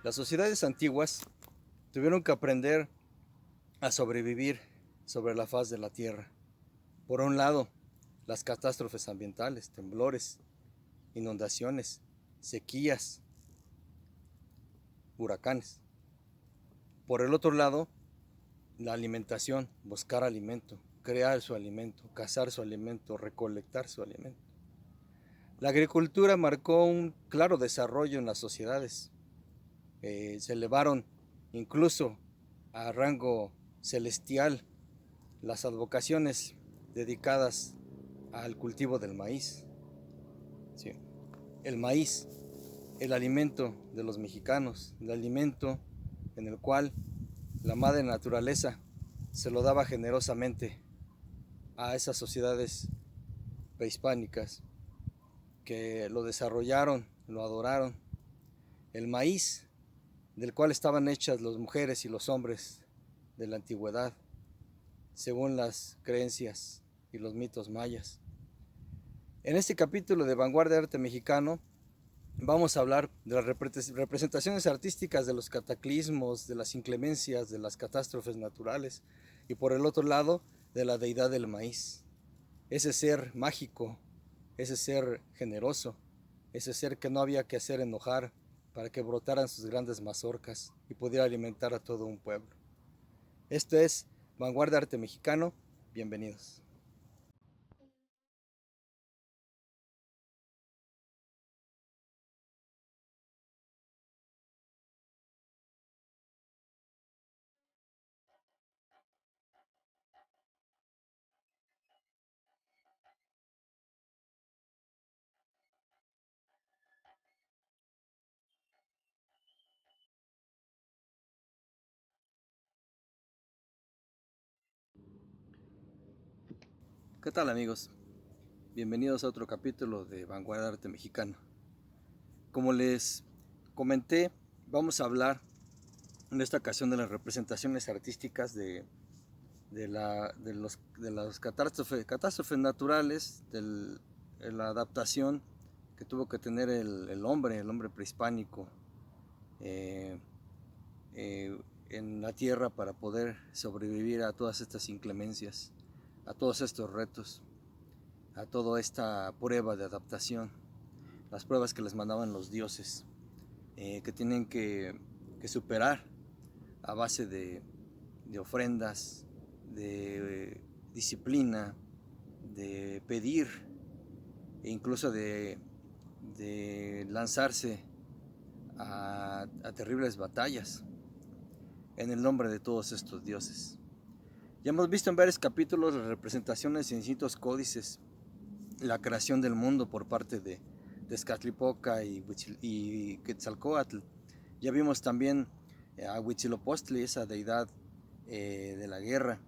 Las sociedades antiguas tuvieron que aprender a sobrevivir sobre la faz de la tierra. Por un lado, las catástrofes ambientales, temblores, inundaciones, sequías, huracanes. Por el otro lado, la alimentación, buscar alimento, crear su alimento, cazar su alimento, recolectar su alimento. La agricultura marcó un claro desarrollo en las sociedades. Se elevaron incluso a rango celestial las advocaciones dedicadas al cultivo del maíz. Sí. El maíz, el alimento de los mexicanos, el alimento en el cual la madre naturaleza se lo daba generosamente a esas sociedades prehispánicas que lo desarrollaron, lo adoraron. El maíz del cual estaban hechas las mujeres y los hombres de la antigüedad, según las creencias y los mitos mayas. En este capítulo de Vanguardia Arte Mexicano vamos a hablar de las representaciones artísticas de los cataclismos, de las inclemencias, de las catástrofes naturales y por el otro lado de la deidad del maíz. Ese ser mágico, ese ser generoso, ese ser que no había que hacer enojar para que brotaran sus grandes mazorcas y pudiera alimentar a todo un pueblo. Esto es Vanguardia Arte Mexicano. Bienvenidos. ¿Qué tal, amigos? Bienvenidos a otro capítulo de Vanguardia Arte Mexicano. Como les comenté, vamos a hablar en esta ocasión de las representaciones artísticas de las catástrofes naturales, de la adaptación que tuvo que tener el hombre prehispánico eh, en la tierra para poder sobrevivir a todas estas inclemencias, a todos estos retos, a toda esta prueba de adaptación, las pruebas que les mandaban los dioses, que tienen que superar a base de ofrendas, de disciplina, de pedir e incluso de lanzarse a terribles batallas en el nombre de todos estos dioses. Ya hemos visto en varios capítulos las representaciones en distintos códices, la creación del mundo por parte de Tezcatlipoca y Quetzalcóatl. Ya vimos también a Huitzilopochtli, esa deidad de la guerra,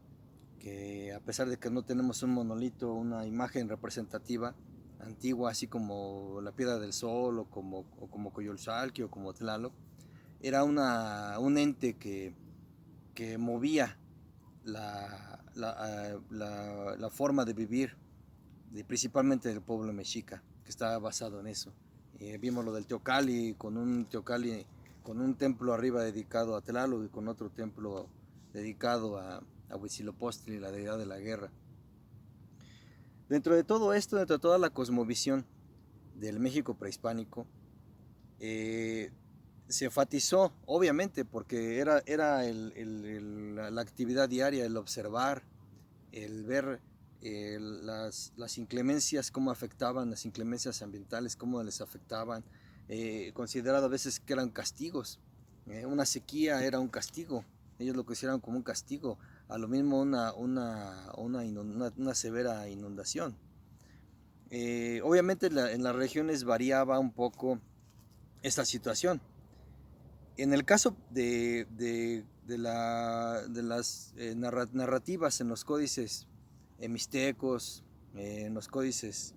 que a pesar de que no tenemos un monolito, una imagen representativa antigua, así como la Piedra del Sol o como Coyolxauhqui o como Tlaloc, era un ente que movía la forma de vivir, principalmente del pueblo mexica, que estaba basado en eso. Vimos lo del Teocalli, con un templo arriba dedicado a Tlaloc y con otro templo dedicado a Huitzilopochtli, la deidad de la guerra. Dentro de todo esto, dentro de toda la cosmovisión del México prehispánico, eh, se enfatizó, obviamente, porque era la actividad diaria, el observar, el ver las inclemencias, cómo afectaban, las inclemencias ambientales, cómo les afectaban, considerado a veces que eran castigos. Una sequía era un castigo, ellos lo consideraban como un castigo, a lo mismo una severa inundación. Obviamente en las regiones variaba un poco esta situación. En el caso de las narrativas en los códices mixtecos, en los códices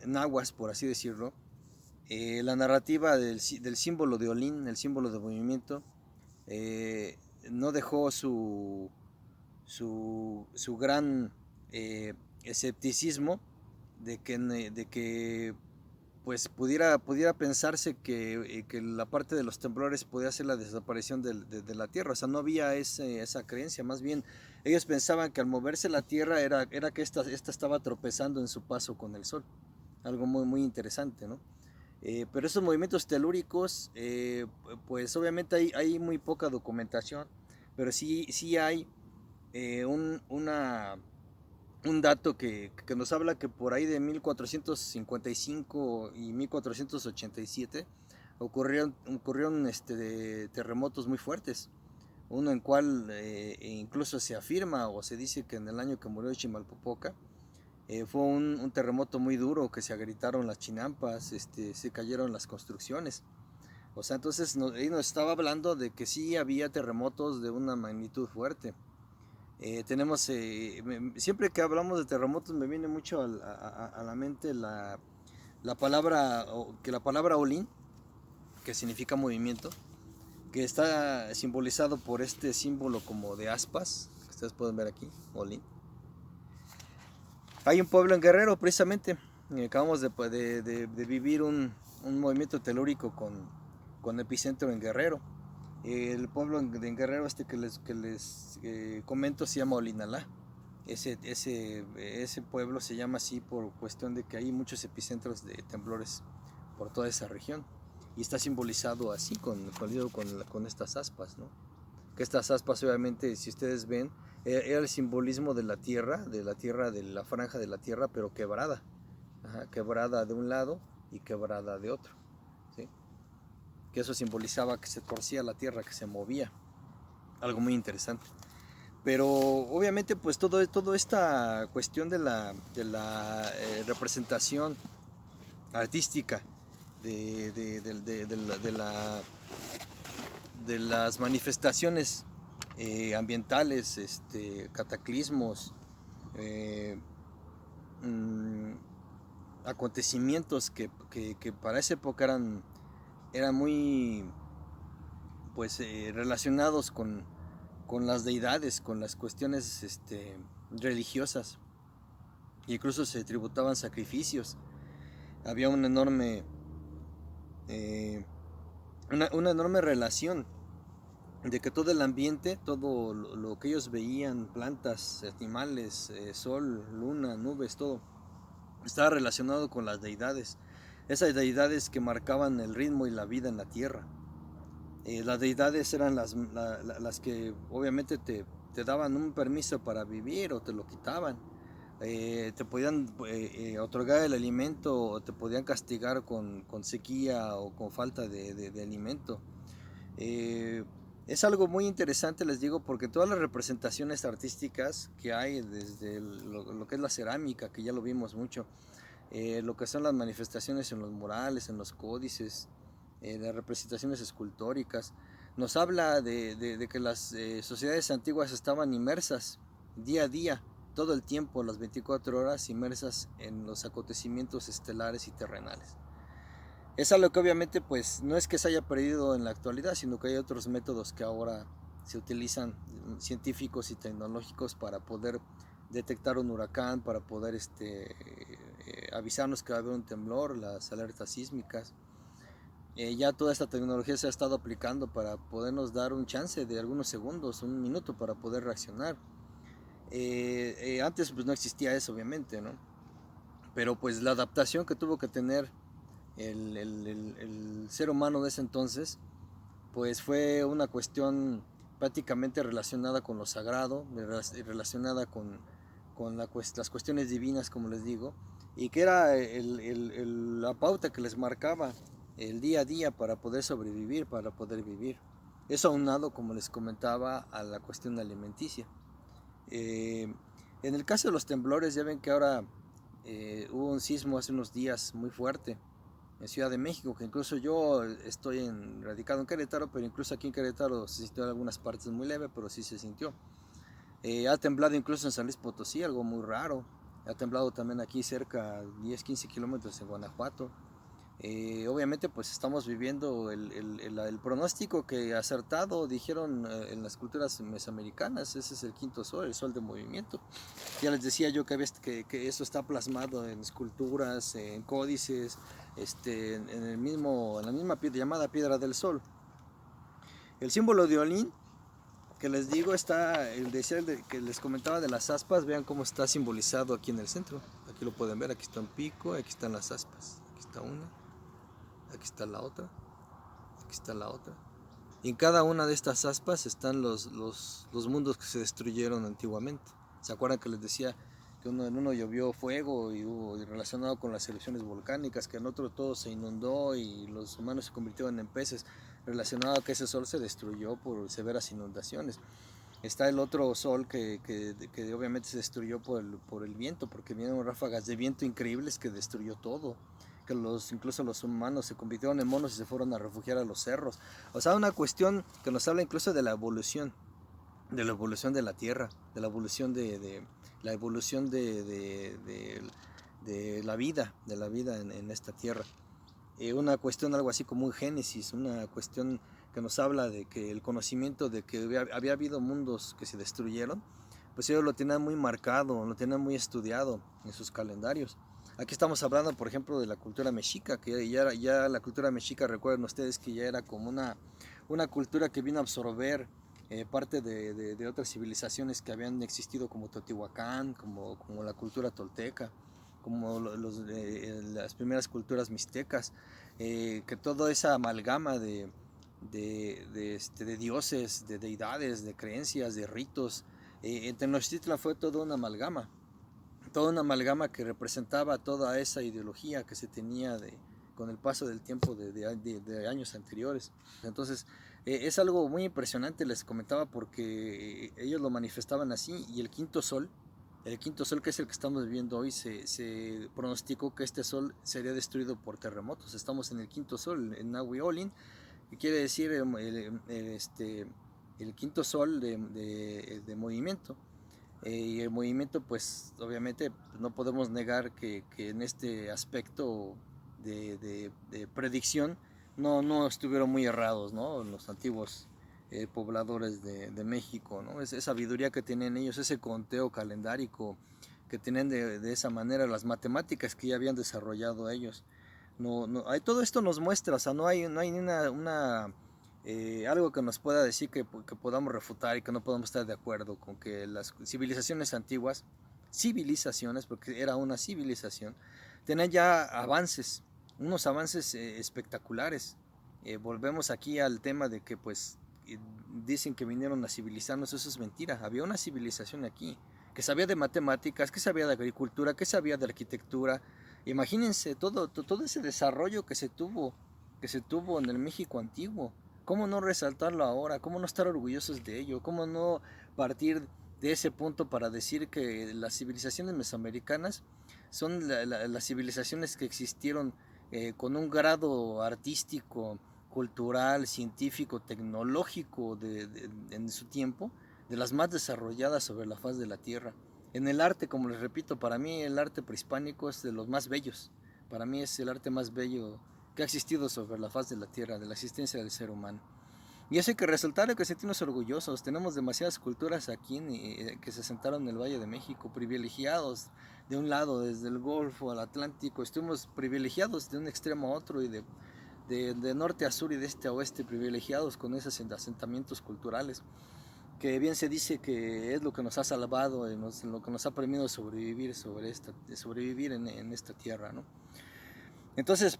nahuas, por así decirlo, la narrativa del símbolo de Olin, el símbolo de movimiento, eh, no dejó su gran escepticismo de que pues pudiera pensarse que la parte de los temblores podía ser la desaparición de la Tierra. O sea, no había esa creencia. Más bien, ellos pensaban que al moverse la Tierra era que esta estaba tropezando en su paso con el Sol. Algo muy, muy interesante, ¿no? Pero esos movimientos telúricos, pues obviamente hay muy poca documentación, pero sí hay un dato que nos habla que por ahí de 1455 y 1487 ocurrieron terremotos muy fuertes. Uno en cual incluso se afirma o se dice que en el año que murió Chimalpopoca fue un terremoto muy duro, que se agrietaron las chinampas, se cayeron las construcciones. O sea, entonces ahí nos estaba hablando de que sí había terremotos de una magnitud fuerte. Siempre que hablamos de terremotos me viene mucho a la mente la palabra Olin, que significa movimiento, que está simbolizado por este símbolo como de aspas, que ustedes pueden ver aquí, Olin. Hay un pueblo en Guerrero, precisamente. Acabamos de vivir un movimiento telúrico con epicentro en Guerrero. El pueblo en Guerrero que les comento se llama Olinalá. Ese pueblo se llama así por cuestión de que hay muchos epicentros de temblores por toda esa región. Y está simbolizado así con estas aspas, ¿no? Que estas aspas, obviamente, si ustedes ven, era el simbolismo de la tierra, de la franja de la tierra, pero quebrada. Ajá, quebrada de un lado y quebrada de otro, ¿sí? Que eso simbolizaba que se torcía la tierra, que se movía. Algo muy interesante. Pero obviamente pues todo esta cuestión de la representación artística de las manifestaciones ambientales, cataclismos, eh, mm, acontecimientos que para esa época eran muy pues relacionados con las deidades, con las cuestiones religiosas. Incluso se tributaban sacrificios. Había eh, una enorme relación de que todo el ambiente, todo lo que ellos veían, plantas, animales, sol, luna, nubes, todo, estaba relacionado con las deidades. Esas deidades que marcaban el ritmo y la vida en la tierra. Las deidades eran las que obviamente te daban un permiso para vivir o te lo quitaban. Te podían otorgar el alimento o te podían castigar con sequía o con falta de alimento. Eh, es algo muy interesante, les digo, porque todas las representaciones artísticas que hay, desde lo que es la cerámica, que ya lo vimos mucho, lo que son las manifestaciones en los murales, en los códices, las representaciones escultóricas, nos habla de que las sociedades antiguas estaban inmersas día a día, todo el tiempo, las 24 horas, inmersas en los acontecimientos estelares y terrenales. Es algo que obviamente pues no es que se haya perdido en la actualidad, sino que hay otros métodos que ahora se utilizan, científicos y tecnológicos, para poder detectar un huracán, para poder avisarnos que va a haber un temblor, las alertas sísmicas. Ya toda esta tecnología se ha estado aplicando para podernos dar un chance de algunos segundos, un minuto para poder reaccionar. Antes pues no existía eso, obviamente, ¿no? Pero pues la adaptación que tuvo que tener el ser humano de ese entonces, pues fue una cuestión prácticamente relacionada con lo sagrado, relacionada las cuestiones divinas, como les digo, y que era la pauta que les marcaba el día a día para poder sobrevivir, para poder vivir. Eso aunado, como les comentaba, a la cuestión alimenticia. Eh, en el caso de los temblores, ya ven que ahora hubo un sismo hace unos días muy fuerte en Ciudad de México, que incluso yo estoy radicado en Querétaro, pero incluso aquí en Querétaro se sintió en algunas partes muy leve, pero sí se sintió. Ha temblado incluso en San Luis Potosí, algo muy raro. Ha temblado también aquí cerca, 10-15 kilómetros en Guanajuato. Obviamente pues estamos viviendo el pronóstico que acertado dijeron en las culturas mesoamericanas. Ese es el quinto sol, el sol de movimiento. Ya les decía yo que eso está plasmado en esculturas, en códices, en la misma piedra, llamada Piedra del Sol. El símbolo de Olin, que les digo, está, que les comentaba de las aspas, vean cómo está simbolizado aquí en el centro. Aquí lo pueden ver, aquí está un pico, aquí están las aspas. Aquí está una, aquí está la otra, aquí está la otra. Y en cada una de estas aspas están los mundos que se destruyeron antiguamente. ¿Se acuerdan que les decía que en uno llovió fuego y relacionado con las erupciones volcánicas, que en otro todo se inundó y los humanos se convirtieron en peces, relacionado a que ese sol se destruyó por severas inundaciones? Está el otro sol que obviamente se destruyó por el viento, porque vinieron ráfagas de viento increíbles que destruyó todo, que incluso los humanos se convirtieron en monos y se fueron a refugiar a los cerros. O sea, una cuestión que nos habla incluso de la evolución de la Tierra, de la evolución la evolución de la vida en esta Tierra. Una cuestión algo así como un génesis, una cuestión que nos habla de que el conocimiento de que había habido mundos que se destruyeron, pues ellos lo tenían muy marcado, lo tenían muy estudiado en sus calendarios. Aquí estamos hablando, por ejemplo, de la cultura mexica, que ya la cultura mexica, recuerden ustedes que ya era como una cultura que vino a absorber parte de otras civilizaciones que habían existido, como Teotihuacán, como la cultura tolteca, como las primeras culturas mixtecas, que toda esa amalgama de dioses, de deidades, de creencias, de ritos, en Tenochtitlan fue toda una amalgama que representaba toda esa ideología que se tenía con el paso del tiempo de años anteriores. Entonces, es algo muy impresionante, les comentaba, porque ellos lo manifestaban así. Y el quinto sol, que es el que estamos viviendo hoy, se pronosticó que este sol sería destruido por terremotos. Estamos en el quinto sol, en Nahui Olin, que quiere decir el quinto sol de movimiento. Y el movimiento, pues obviamente no podemos negar que en este aspecto de predicción no estuvieron muy errados, ¿no? Los antiguos pobladores de México, ¿no? Esa sabiduría que tienen ellos, ese conteo calendárico que tienen de esa manera, las matemáticas que ya habían desarrollado ellos. Todo esto nos muestra, o sea, no hay algo que nos pueda decir que podamos refutar y que no podamos estar de acuerdo con que las civilizaciones antiguas, porque era una civilización, tenían ya avances, unos avances espectaculares. Volvemos aquí al tema de que pues dicen que vinieron a civilizarnos. Eso es mentira. Había una civilización aquí que sabía de matemáticas, que sabía de agricultura, que sabía de arquitectura. Imagínense todo ese desarrollo que se tuvo en el México antiguo. ¿Cómo no resaltarlo ahora? ¿Cómo no estar orgullosos de ello? ¿Cómo no partir de ese punto para decir que las civilizaciones mesoamericanas son las civilizaciones que existieron con un grado artístico, cultural, científico, tecnológico en su tiempo, de las más desarrolladas sobre la faz de la Tierra? En el arte, como les repito, para mí el arte prehispánico es de los más bellos. Para mí es el arte más bello que ha existido sobre la faz de la Tierra, de la existencia del ser humano. Y eso hay que resaltar, hay que sentirnos orgullosos. Tenemos demasiadas culturas aquí que se sentaron en el Valle de México, privilegiados de un lado, desde el Golfo al Atlántico. Estuvimos privilegiados de un extremo a otro y de norte a sur y de este a oeste, privilegiados con esos asentamientos culturales, que bien se dice que es lo que nos ha salvado, lo que nos ha permitido sobrevivir en esta tierra, ¿no? Entonces,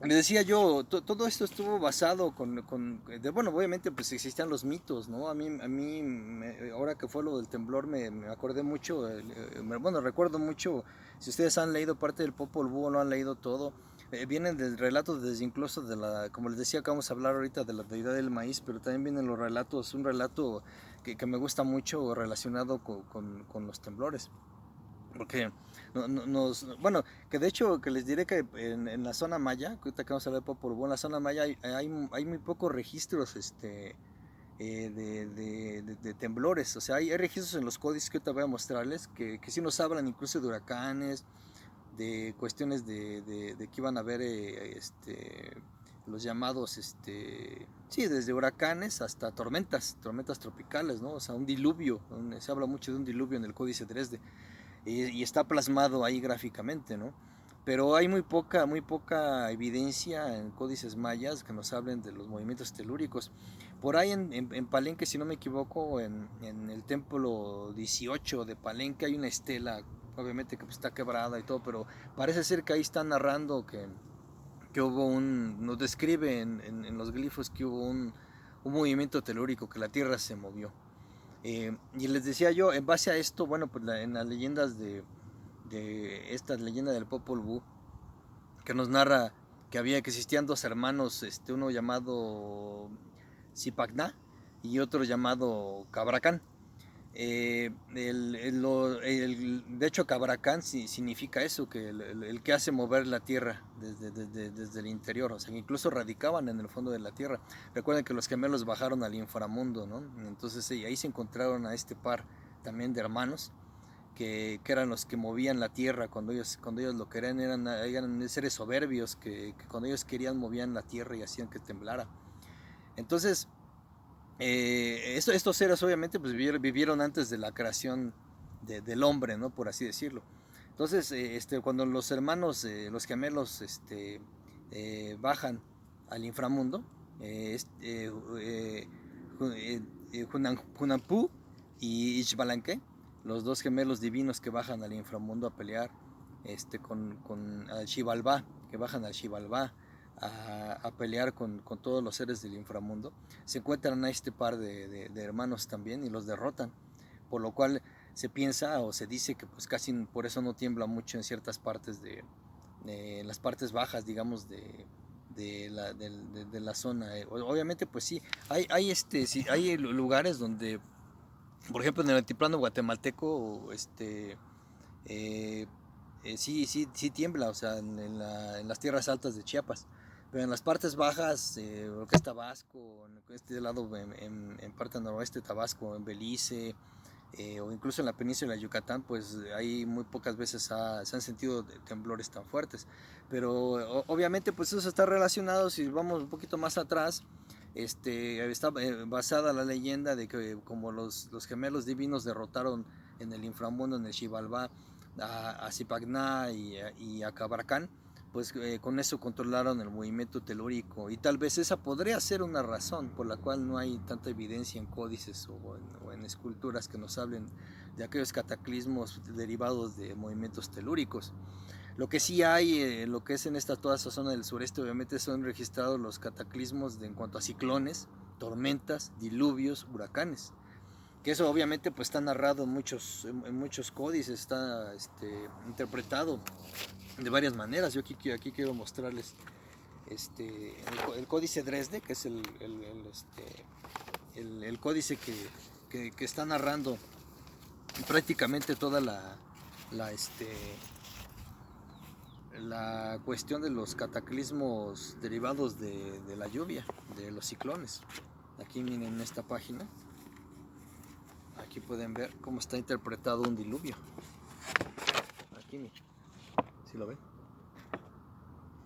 les decía yo, todo esto estuvo basado bueno, obviamente pues existían los mitos, ¿no? Ahora que fue lo del temblor, me acordé mucho, bueno, recuerdo mucho, si ustedes han leído parte del Popol Vuh, lo han leído todo, vienen de relatos desde incluso como les decía, que vamos a hablar ahorita de la deidad del maíz, pero también vienen los relatos, un relato que me gusta mucho relacionado con los temblores. Porque bueno, que de hecho que les diré que en la zona maya, que ahorita que vamos a hablar de Popol Vuh, en la zona maya hay muy pocos registros de temblores. O sea, hay registros en los códices que ahorita voy a mostrarles que sí nos hablan incluso de huracanes, de cuestiones de que iban a haber los llamados, sí, desde huracanes hasta tormentas tropicales, ¿no? O sea, un diluvio, se habla mucho de un diluvio en el Códice Dresde y está plasmado ahí gráficamente, ¿no? pero hay muy poca evidencia en códices mayas que nos hablen de los movimientos telúricos. Por ahí en Palenque, si no me equivoco, en el templo 18 de Palenque hay una estela, obviamente que pues, está quebrada y todo, pero parece ser que ahí está narrando que hubo nos describe en los glifos que hubo un movimiento telúrico, que la tierra se movió. Y les decía yo, en base a esto, bueno, pues en las leyendas de esta leyenda del Popol Vuh, que nos narra que existían dos hermanos, uno llamado Zipacná y otro llamado Cabracán. De hecho, Cabracán significa eso, que el que hace mover la tierra desde el interior, o sea, que incluso radicaban en el fondo de la tierra. Recuerden que los gemelos bajaron al inframundo, ¿no? Entonces ahí se encontraron a este par también de hermanos, que eran los que movían la tierra cuando ellos lo querían, eran seres soberbios que cuando ellos querían movían la tierra y hacían que temblara. Entonces, estos seres obviamente pues vivieron antes de la creación del hombre, ¿no? Por así decirlo. Entonces, cuando los hermanos, los gemelos, bajan al inframundo, Hunanpu y Ixbalanque, los dos gemelos divinos que bajan al inframundo a pelear con al Xibalbá, que bajan al Xibalbá a pelear con todos los seres del inframundo, se encuentran a este par de hermanos también y los derrotan, por lo cual se piensa o se dice que pues casi por eso no tiembla mucho en ciertas partes de las partes bajas, digamos, de la zona. Obviamente pues sí, sí, hay lugares donde, por ejemplo, en el altiplano guatemalteco, sí tiembla, o sea, en las tierras altas de Chiapas. Pero en las partes bajas, lo que es Tabasco, en este lado, en parte noroeste de Tabasco, en Belice, o incluso en la península de Yucatán, pues ahí muy pocas veces se han sentido temblores tan fuertes. Pero obviamente pues eso está relacionado, si vamos un poquito más atrás, está basada la leyenda de que como los gemelos divinos derrotaron en el inframundo, en el Xibalbá, a Zipacná y a Cabracán, pues con eso controlaron el movimiento telúrico, y tal vez esa podría ser una razón por la cual no hay tanta evidencia en códices o en esculturas que nos hablen de aquellos cataclismos derivados de movimientos telúricos. Lo que sí hay, lo que es en toda esta zona del sureste, obviamente son registrados los cataclismos en cuanto a ciclones, tormentas, diluvios, huracanes. Que eso obviamente pues está narrado en muchos códices, está interpretado de varias maneras. Yo aquí quiero mostrarles el códice Dresde, que es el códice que está narrando prácticamente toda la cuestión de los cataclismos derivados de la lluvia, de los ciclones. Aquí miren en esta página, aquí pueden ver cómo está interpretado un diluvio. Aquí miren, ¿sí lo ven?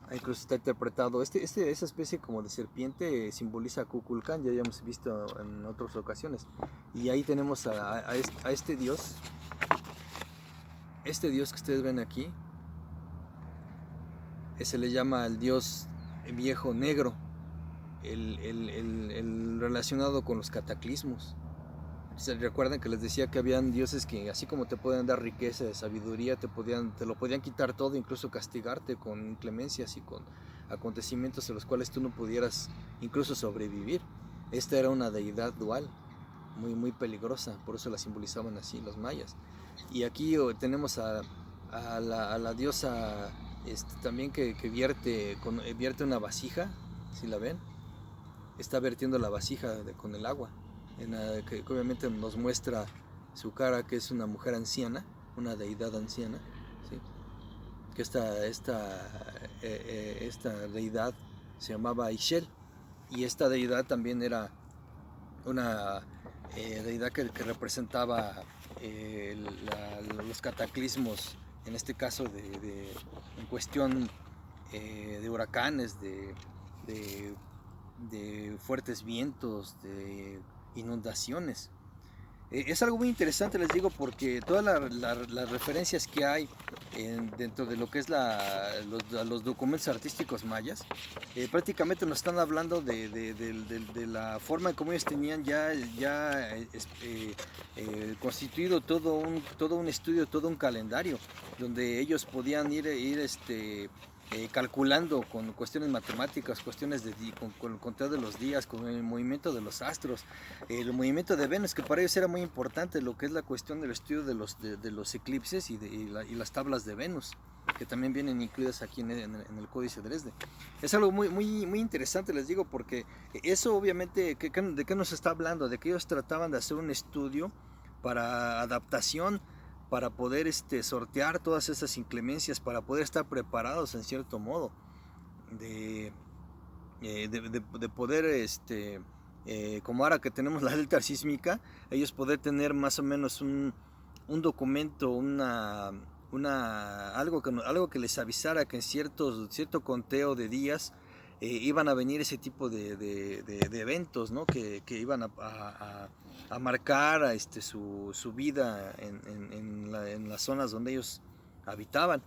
Ahí incluso está interpretado, esa especie como de serpiente simboliza a Kukulcán, ya habíamos visto en otras ocasiones. Y ahí tenemos a este dios que ustedes ven aquí, se le llama el dios viejo negro, el relacionado con los cataclismos. Recuerden que les decía que habían dioses que así como te podían dar riqueza, de sabiduría, te lo podían quitar todo, incluso castigarte con inclemencias y con acontecimientos en los cuales tú no pudieras incluso sobrevivir. Esta era una deidad dual, muy peligrosa, por eso la simbolizaban así los mayas. Y aquí tenemos a la diosa también que vierte una vasija, si la ven, está vertiendo la vasija con el agua, que obviamente nos muestra su cara, que es una mujer anciana, una deidad anciana, ¿sí? Que esta deidad se llamaba Ixchel, y esta deidad también era una deidad que representaba los cataclismos, en este caso en cuestión de huracanes, de fuertes vientos, de inundaciones. Es algo muy interesante, les digo, porque todas las referencias que hay dentro de lo que es los documentos artísticos mayas, prácticamente nos están hablando de la forma en cómo ellos tenían constituido todo un estudio, todo un calendario, donde ellos podían calculando con cuestiones matemáticas, cuestiones con el conteo de los días, con el movimiento de los astros, el movimiento de Venus, que para ellos era muy importante, lo que es la cuestión del estudio de los eclipses y las tablas de Venus, que también vienen incluidas aquí en el Códice de Dresde. Es algo muy interesante, les digo, porque eso obviamente, ¿de qué nos está hablando? De que ellos trataban de hacer un estudio para adaptación, para poder sortear todas esas inclemencias, para poder estar preparados en cierto modo, de poder, como ahora que tenemos la alerta sísmica, ellos poder tener más o menos un documento, algo que les avisara que en cierto conteo de días iban a venir ese tipo de eventos, ¿no? que iban a marcar su vida en las zonas donde ellos habitaban.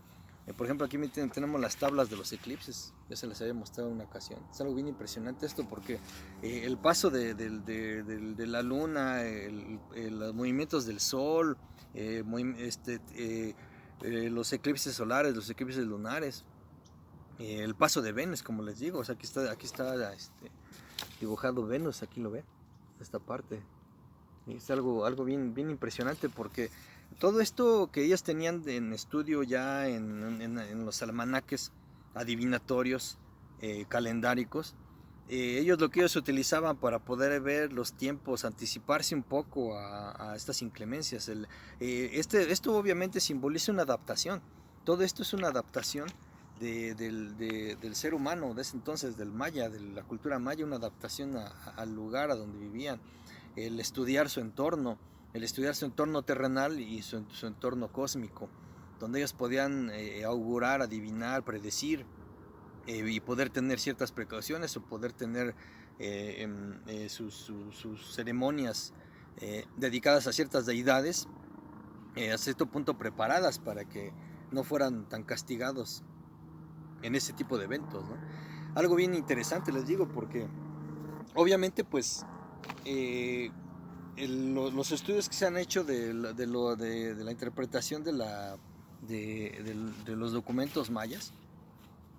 Por ejemplo, aquí tenemos las tablas de los eclipses, ya se les había mostrado en una ocasión. Es algo bien impresionante esto porque el paso de la luna, los movimientos del sol, los eclipses solares, los eclipses lunares, el paso de Venus, como les digo. O sea, aquí está dibujado Venus, aquí lo ven, esta parte. Es algo bien impresionante porque todo esto que ellos tenían en estudio ya en los almanaques adivinatorios, calendáricos, ellos lo que ellos utilizaban para poder ver los tiempos, anticiparse un poco a estas inclemencias. Esto obviamente simboliza una adaptación. Todo esto es una adaptación del ser humano, de ese entonces, del maya, de la cultura maya, una adaptación al lugar a donde vivían, el estudiar su entorno terrenal y su entorno cósmico, donde ellos podían augurar, adivinar, predecir, y poder tener ciertas precauciones o poder tener sus ceremonias dedicadas a ciertas deidades, a cierto punto preparadas para que no fueran tan castigados en ese tipo de eventos, ¿no? Algo bien interesante, les digo, porque obviamente pues los estudios que se han hecho de la interpretación de los documentos mayas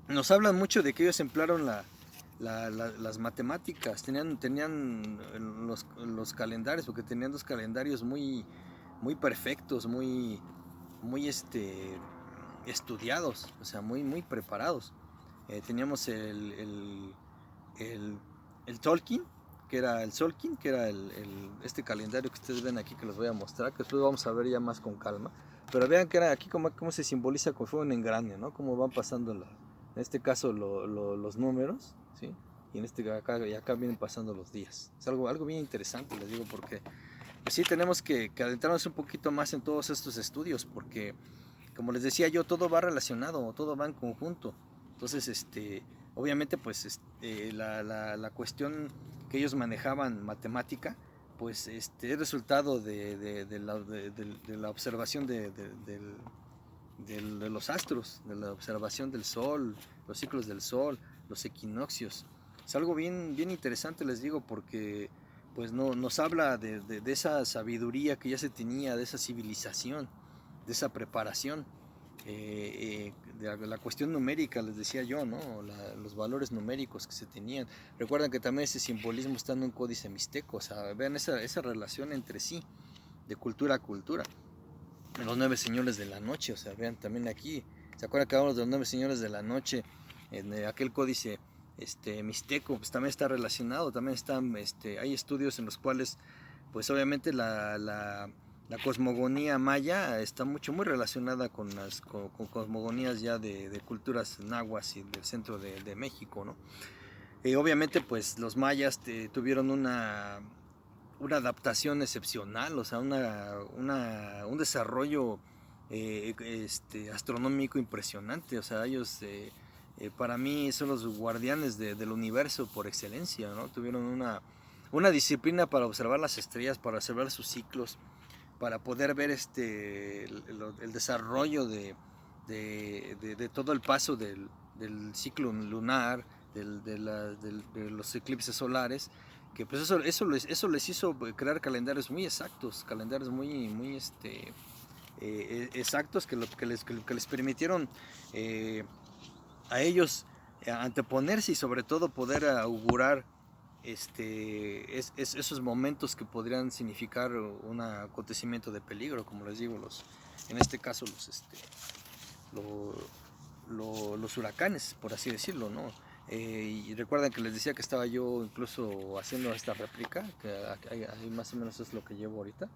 nos hablan mucho de que ellos emplearon las matemáticas, tenían los calendarios, porque tenían dos calendarios muy perfectos, muy estudiados, o sea, muy preparados. Teníamos el Tolkien, que era el Solkin, que era este calendario que ustedes ven aquí, que les voy a mostrar, que después vamos a ver ya más con calma. Pero vean que era aquí cómo se simboliza con fuego en engrane, ¿no? Cómo van pasando, en este caso, los números, ¿sí? Y acá vienen pasando los días. Es algo bien interesante, les digo, porque pues sí tenemos que adentrarnos un poquito más en todos estos estudios, porque como les decía yo, todo va relacionado, todo va en conjunto. Entonces, obviamente, pues la cuestión que ellos manejaban matemática, pues es resultado de la observación de los astros, de la observación del sol, los ciclos del sol, los equinoccios. Es algo bien interesante, les digo, porque pues no, nos habla de esa sabiduría que ya se tenía, de esa civilización, de esa preparación, de la cuestión numérica, les decía yo, ¿no? Los valores numéricos que se tenían. Recuerden que también ese simbolismo está en un códice mixteco, o sea, vean esa relación entre sí, de cultura a cultura. Los 9 señores de la noche, o sea, vean también aquí, ¿se acuerdan que hablamos de los 9 señores de la noche? En aquel códice mixteco, pues también está relacionado, también hay estudios en los cuales, pues obviamente la cosmogonía maya está muy relacionada con cosmogonías ya de culturas nahuas y del centro de México, ¿no? Obviamente pues los mayas tuvieron una adaptación excepcional, o sea, un desarrollo astronómico impresionante. O sea, ellos para mí son los guardianes del universo por excelencia, ¿no? Tuvieron una disciplina para observar las estrellas, para observar sus ciclos, para poder ver el desarrollo de todo el paso del ciclo lunar, de los eclipses solares, que pues eso les hizo crear calendarios muy exactos, calendarios muy exactos que les permitieron a ellos anteponerse y sobre todo poder augurar esos momentos que podrían significar un acontecimiento de peligro, como les digo, en este caso los huracanes, por así decirlo, ¿no? Y recuerden que les decía que estaba yo incluso haciendo esta réplica, que ahí más o menos es lo que llevo ahorita,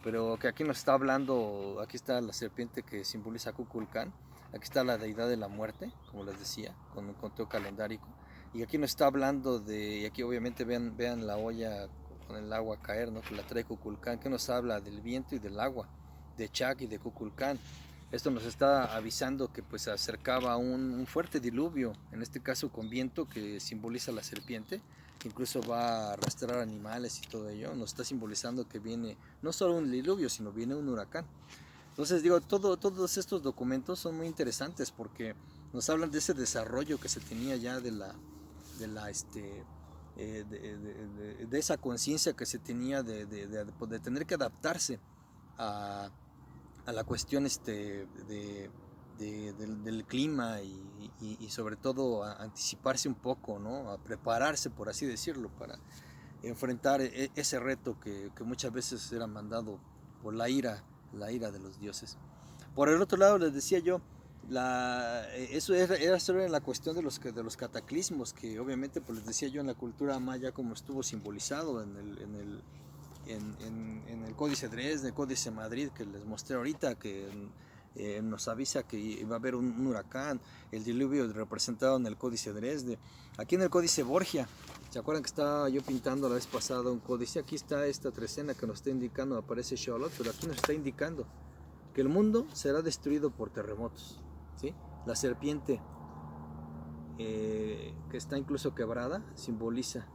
pero que aquí nos está hablando, aquí está la serpiente que simboliza Kukulcán, aquí está la deidad de la muerte, como les decía, con un conteo calendárico, y aquí nos está hablando y aquí obviamente vean la olla con el agua a caer, ¿no? Que la trae Kukulcán, que nos habla del viento y del agua, de Chak y de Kukulcán. Esto nos está avisando que pues se acercaba un fuerte diluvio, en este caso con viento que simboliza la serpiente, que incluso va a arrastrar animales y todo ello. Nos está simbolizando que viene no solo un diluvio, sino viene un huracán. Entonces digo, todos estos documentos son muy interesantes porque nos hablan de ese desarrollo que se tenía ya de esa conciencia que se tenía de tener que adaptarse a la cuestión del clima y sobre todo a anticiparse un poco, ¿no? A prepararse, por así decirlo, para enfrentar ese reto que muchas veces era mandado por la ira de los dioses. Por el otro lado, les decía yo, eso era solo en la cuestión de los cataclismos, que obviamente, pues les decía yo, en la cultura maya como estuvo simbolizado en el Códice Dresde, el Códice Madrid que les mostré ahorita, que nos avisa que iba a haber un huracán, el diluvio representado en el Códice Dresde. Aquí en el Códice Borgia, ¿se acuerdan que estaba yo pintando la vez pasada un códice? Aquí está esta trecena que nos está indicando, aparece Charlotte, pero aquí nos está indicando que el mundo será destruido por terremotos, ¿sí? La serpiente que está incluso quebrada simboliza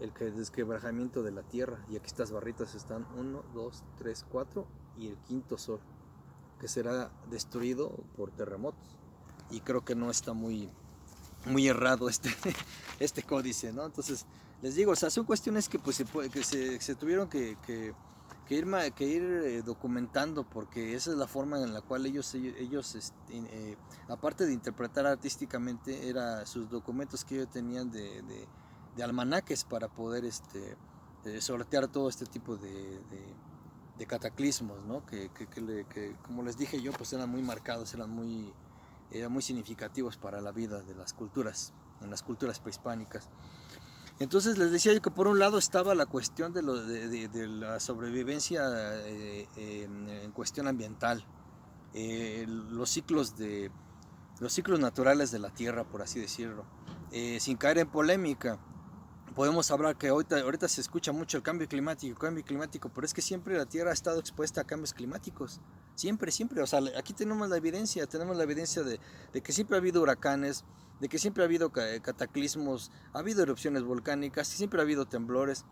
el desquebrajamiento de la tierra, y aquí estas barritas están 1, 2, 3, 4 y el quinto sol que será destruido por terremotos, y creo que no está muy errado este códice, ¿no? Entonces les digo, o sea, son cuestiones que pues se tuvieron que ir documentando, porque esa es la forma en la cual ellos aparte de interpretar artísticamente, era sus documentos que ellos tenían de almanaques para poder sortear todo este tipo de cataclismos, ¿no? Que, como les dije yo, pues eran muy marcados, eran muy significativos para la vida de las culturas, en las culturas prehispánicas. Entonces les decía yo que por un lado estaba la cuestión de la sobrevivencia en cuestión ambiental, los ciclos naturales de la tierra, por así decirlo, sin caer en polémica. Podemos hablar que ahorita se escucha mucho el cambio climático, pero es que siempre la Tierra ha estado expuesta a cambios climáticos. Siempre, siempre. O sea, aquí tenemos la evidencia de que siempre ha habido huracanes, de que siempre ha habido cataclismos, ha habido erupciones volcánicas, siempre ha habido temblores.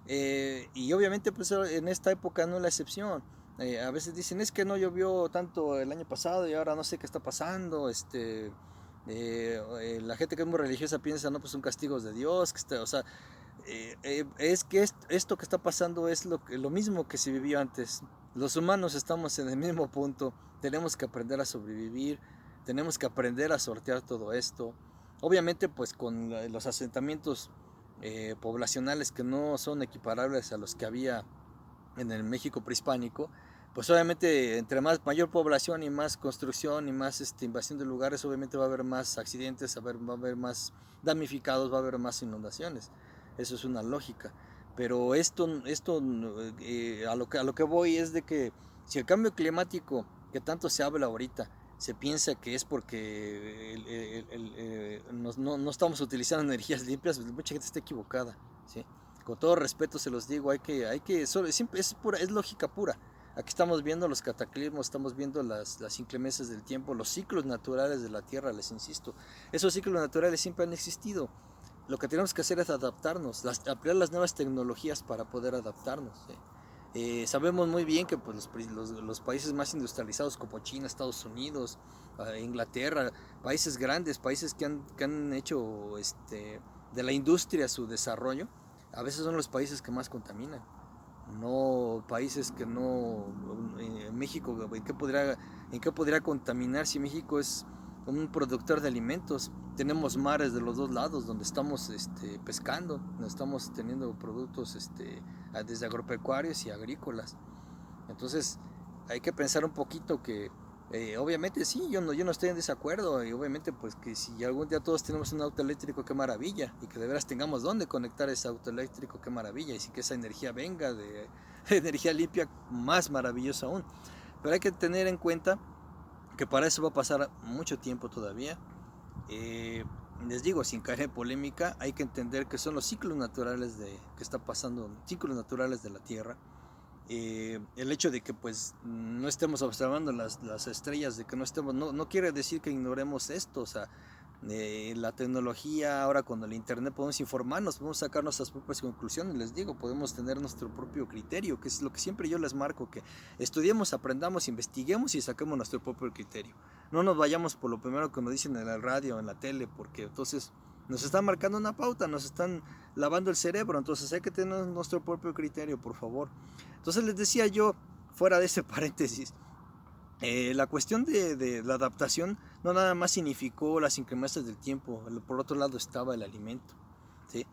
Y obviamente, pues en esta época no es la excepción. A veces dicen, es que no llovió tanto el año pasado y ahora no sé qué está pasando. La gente que es muy religiosa piensa, no, pues son castigos de Dios, o sea, es que esto que está pasando es lo mismo que se vivió antes. Los humanos estamos en el mismo punto, tenemos que aprender a sobrevivir, tenemos que aprender a sortear todo esto. Obviamente, pues con los asentamientos poblacionales que no son equiparables a los que había en el México prehispánico, pues obviamente entre mayor población y más construcción y más invasión de lugares, obviamente va a haber más accidentes, va a haber más damnificados, va a haber más inundaciones. Eso es una lógica. Pero esto a lo que voy es de que si el cambio climático que tanto se habla ahorita se piensa que es porque no estamos utilizando energías limpias, pues mucha gente está equivocada, ¿sí? Con todo respeto se los digo, siempre es lógica pura. Aquí estamos viendo los cataclismos, estamos viendo las inclemencias del tiempo, los ciclos naturales de la Tierra, les insisto. Esos ciclos naturales siempre han existido. lo que tenemos que hacer es adaptarnos, ampliar las nuevas tecnologías para poder adaptarnos. Sabemos muy bien que pues, los países más industrializados como China, Estados Unidos, Inglaterra, países grandes, países que han hecho de la industria su desarrollo, a veces son los países que más contaminan. No países que no... México, en qué podría contaminar si México es un productor de alimentos? Tenemos mares de los dos lados donde estamos pescando, donde estamos teniendo productos desde agropecuarios y agrícolas. Entonces hay que pensar un poquito que obviamente sí, yo no estoy en desacuerdo, y obviamente pues que si algún día todos tenemos un auto eléctrico, qué maravilla, y que de veras tengamos dónde conectar ese auto eléctrico, qué maravilla, y si que esa energía venga de energía limpia, más maravilloso aún. Pero hay que tener en cuenta que para eso va a pasar mucho tiempo todavía. Les digo, sin caer en polémica, hay que entender que son los ciclos naturales que está pasando, ciclos naturales de la Tierra. El hecho de que pues no estemos observando las estrellas, de que no estemos, no quiere decir que ignoremos esto. O sea, la tecnología, ahora con el internet podemos informarnos, podemos sacar nuestras propias conclusiones. Les digo, podemos tener nuestro propio criterio, que es lo que siempre yo les marco, que estudiemos, aprendamos, investiguemos y saquemos nuestro propio criterio. No nos vayamos por lo primero que nos dicen en la radio, en la tele, porque entonces nos están marcando una pauta, nos están lavando el cerebro. Entonces hay que tener nuestro propio criterio, por favor. Entonces les decía yo, fuera de ese paréntesis, la cuestión de la adaptación no nada más significó las inclemencias del tiempo, por otro lado estaba el alimento, ¿sí?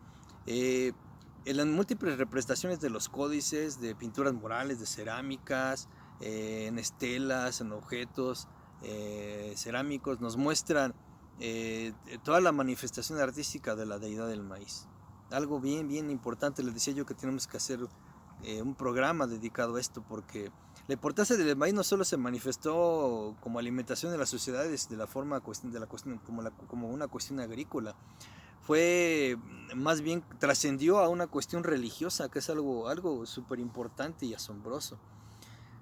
En las múltiples representaciones de los códices, de pinturas murales, de cerámicas, en estelas, en objetos cerámicos, nos muestran toda la manifestación artística de la deidad del maíz. Algo bien, bien importante, les decía yo que tenemos que hacer un programa dedicado a esto, porque la importancia del maíz no solo se manifestó como alimentación de las sociedades de la forma de la cuestión, como una cuestión agrícola, fue más bien trascendió a una cuestión religiosa, que es algo súper importante y asombroso.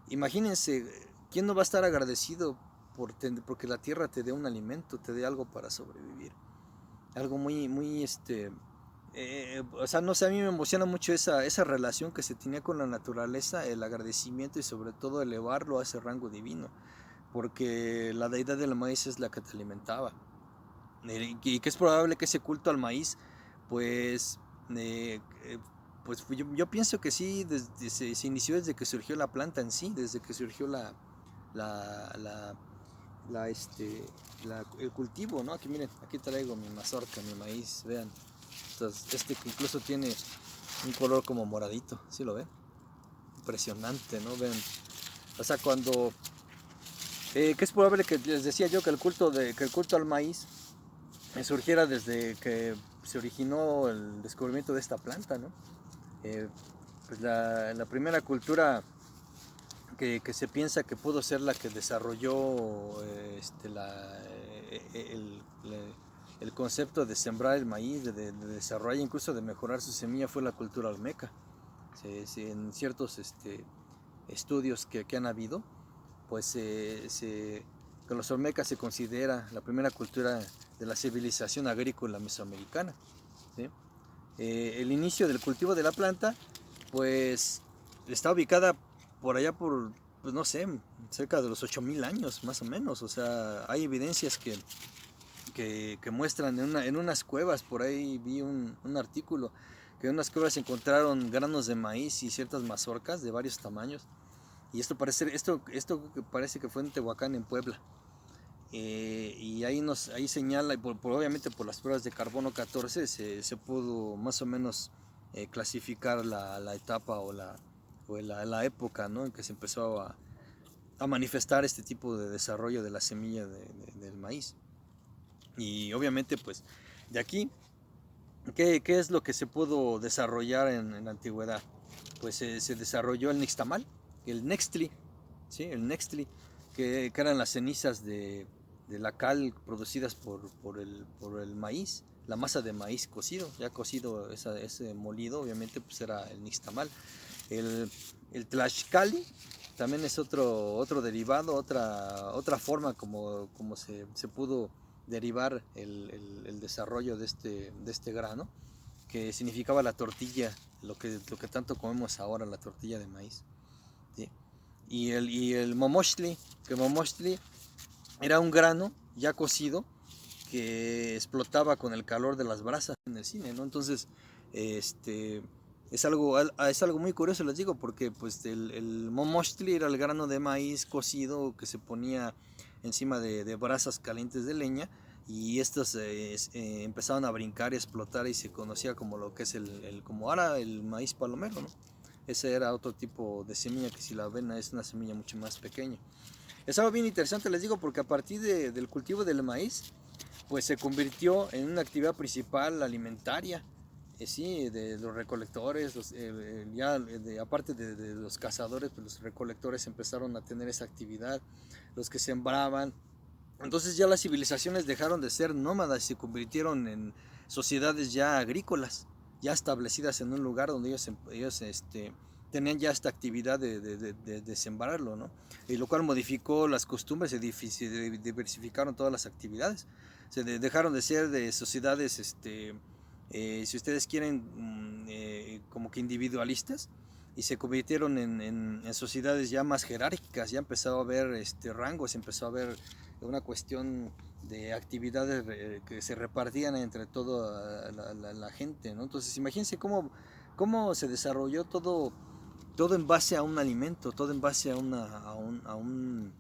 Imagínense, ¿quién no va a estar agradecido porque la tierra te dé un alimento, te dé algo para sobrevivir? Algo muy, muy, o sea, no sé, a mí me emociona mucho esa relación que se tenía con la naturaleza, el agradecimiento y sobre todo elevarlo a ese rango divino, porque la deidad del maíz es la que te alimentaba. Y que es probable que ese culto al maíz, pues, eh, eh, pues yo pienso que sí, se inició desde que surgió la planta en sí, desde que surgió la, la, la, este, el cultivo, ¿no? Aquí miren, aquí traigo mi mazorca, mi maíz, vean. Entonces, que incluso tiene un color como moradito, ¿sí lo ven? Impresionante, ¿no? Ven. O sea, que es probable que les decía yo que que el culto al maíz surgiera desde que se originó el descubrimiento de esta planta, ¿no? Pues la primera cultura que se piensa que pudo ser la que desarrolló el concepto de sembrar el maíz, de desarrollar, incluso de mejorar su semilla, fue la cultura olmeca. En ciertos estudios que han habido, pues con los olmecas se considera la primera cultura de la civilización agrícola mesoamericana, ¿sí? El inicio del cultivo de la planta, pues está ubicada por allá pues no sé, cerca de los 8000 años más o menos. O sea, hay evidencias que muestran en unas cuevas, por ahí vi un artículo, que en unas cuevas se encontraron granos de maíz y ciertas mazorcas de varios tamaños. Y esto parece que fue en Tehuacán, en Puebla. Y ahí señala, y obviamente por las pruebas de carbono 14 se pudo más o menos clasificar la etapa o la época, ¿no?, en que se empezó a manifestar este tipo de desarrollo de la semilla del maíz. Y obviamente pues de aquí, ¿qué es lo que se pudo desarrollar en la antigüedad? Pues se desarrolló el nixtamal, el nextli, ¿sí? El nextli, que eran las cenizas de la cal producidas por el maíz, la masa de maíz cocido, ya cocido ese molido, obviamente pues era el nixtamal. El tlaxcali también es otro derivado, otra forma como se pudo derivar el desarrollo de este grano, que significaba la tortilla, lo que tanto comemos ahora, la tortilla de maíz. ¿Sí? Y el momochtli, que momochtli era un grano ya cocido que explotaba con el calor de las brasas en el cine, ¿no? Entonces, es algo muy curioso, les digo, porque pues el momochtli era el grano de maíz cocido que se ponía encima de brasas calientes de leña, y estos empezaron a brincar y explotar, y se conocía como lo que es como ahora el maíz palomero, ¿no? Ese era otro tipo de semilla, que si la ven es una semilla mucho más pequeña. Es algo bien interesante, les digo, porque a partir del cultivo del maíz, pues se convirtió en una actividad principal alimentaria, sí, de los recolectores, aparte de los cazadores, pues los recolectores empezaron a tener esa actividad, los que sembraban. Entonces ya las civilizaciones dejaron de ser nómadas y se convirtieron en sociedades ya agrícolas, ya establecidas en un lugar donde ellos tenían ya esta actividad de sembrarlo, ¿no? Y lo cual modificó las costumbres, se diversificaron todas las actividades. Dejaron de ser de sociedades, si ustedes quieren, como que individualistas, y se convirtieron en sociedades ya más jerárquicas. Ya empezó a haber rangos, empezó a haber una cuestión de actividades que se repartían entre toda la gente, ¿no? Entonces imagínense cómo se desarrolló todo en base a un alimento, todo en base a un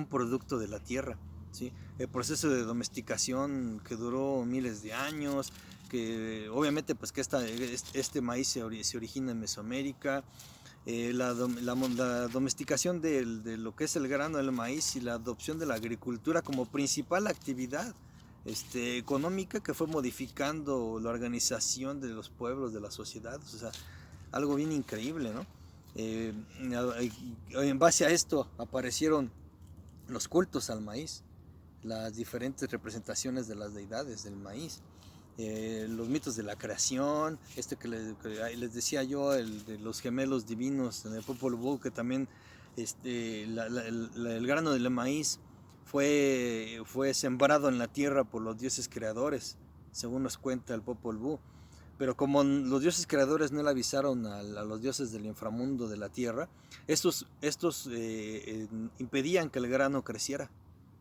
producto de la tierra, ¿sí? El proceso de domesticación que duró miles de años, que obviamente pues que este maíz se origina en Mesoamérica. La domesticación de lo que es el grano del maíz, y la adopción de la agricultura como principal actividad económica, que fue modificando la organización de los pueblos, de las sociedades. O sea, algo bien increíble, ¿no? En base a esto aparecieron los cultos al maíz, las diferentes representaciones de las deidades del maíz, los mitos de la creación, que les decía yo, el de los gemelos divinos en el Popol Vuh, que también el grano del maíz fue sembrado en la tierra por los dioses creadores, según nos cuenta el Popol Vuh. Pero como los dioses creadores no le avisaron a los dioses del inframundo de la tierra, estos impedían que el grano creciera,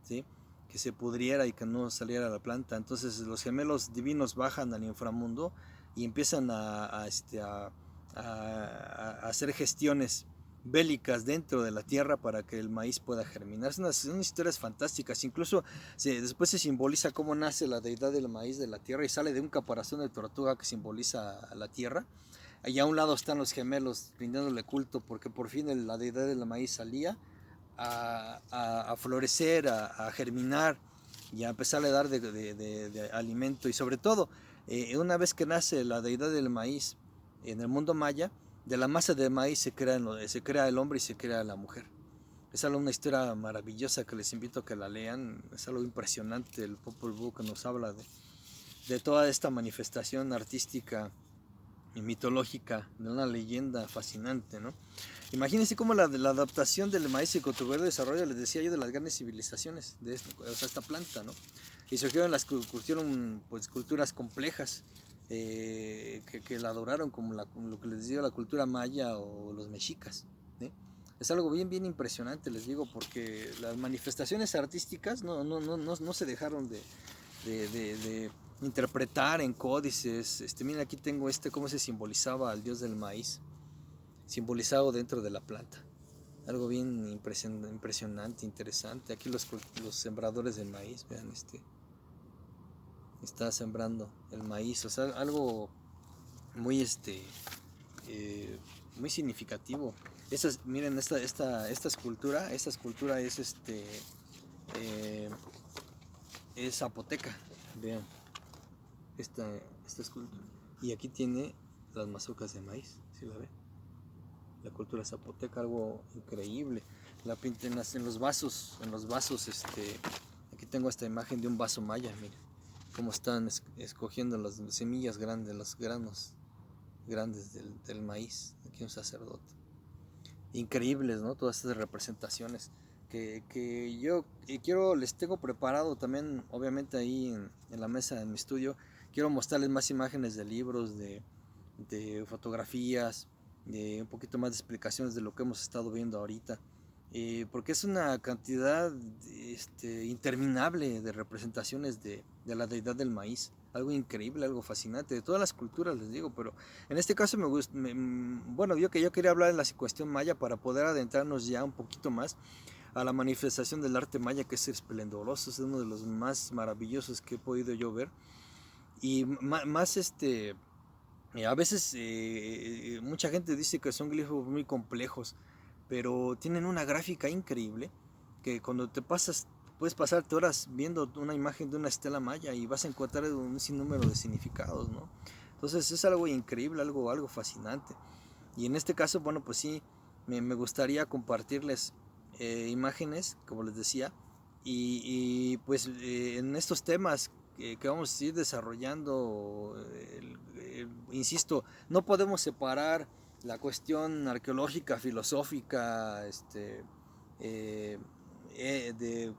¿sí? Que se pudriera y que no saliera la planta. Entonces los gemelos divinos bajan al inframundo y empiezan a hacer gestiones bélicas dentro de la tierra para que el maíz pueda germinar. Son historias fantásticas. Incluso después se simboliza cómo nace la deidad del maíz de la tierra, y sale de un caparazón de tortuga que simboliza a la tierra. Allá a un lado están los gemelos rindiéndole culto, porque por fin la deidad del maíz salía a florecer, a germinar, y a empezar a dar de alimento. Y sobre todo, una vez que nace la deidad del maíz en el mundo maya, de la masa de maíz se crea el hombre y se crea la mujer. Es algo, una historia maravillosa, que les invito a que la lean. Es algo impresionante el Popol Vuh, que nos habla de toda esta manifestación artística y mitológica de una leyenda fascinante, ¿no? Imagínense cómo la adaptación del maíz y contribuyó al desarrollo, les decía yo, de las grandes civilizaciones de esta planta, ¿no? Y surgieron pues culturas complejas, que la adoraron, como lo que les digo, la cultura maya o los mexicas, ¿sí? Es algo bien, bien impresionante, les digo, porque las manifestaciones artísticas no se dejaron de interpretar en códices. Miren, aquí tengo cómo se simbolizaba al dios del maíz, simbolizado dentro de la planta. Algo bien impresionante, interesante. Aquí los sembradores del maíz, vean, está sembrando el maíz. O sea, algo muy muy significativo. Miren, esta escultura es zapoteca. Vean esta escultura. Y aquí tiene las mazorcas de maíz, ¿sí la ven? La cultura zapoteca, algo increíble. La pinta en los vasos, aquí tengo esta imagen de un vaso maya, miren cómo están escogiendo las semillas grandes, los granos grandes del maíz. Aquí un sacerdote. Increíbles, ¿no? Todas estas representaciones que yo quiero, les tengo preparado también, obviamente ahí en la mesa, en mi estudio, quiero mostrarles más imágenes de libros, de fotografías, de un poquito más de explicaciones de lo que hemos estado viendo ahorita, porque es una cantidad interminable de representaciones de la deidad del maíz, algo increíble, algo fascinante, de todas las culturas les digo, pero en este caso me gusta, bueno, yo quería hablar de la cuestión maya para poder adentrarnos ya un poquito más a la manifestación del arte maya, que es esplendoroso, es uno de los más maravillosos que he podido yo ver, y más a veces mucha gente dice que son glifos muy complejos, pero tienen una gráfica increíble que cuando te pasas, puedes pasarte horas viendo una imagen de una estela maya y vas a encontrar un sinnúmero de significados, ¿no? Entonces es algo increíble, algo fascinante. Y en este caso, bueno, pues sí, me gustaría compartirles imágenes, como les decía, pues en estos temas que vamos a ir desarrollando, insisto, no podemos separar la cuestión arqueológica, filosófica, eh, de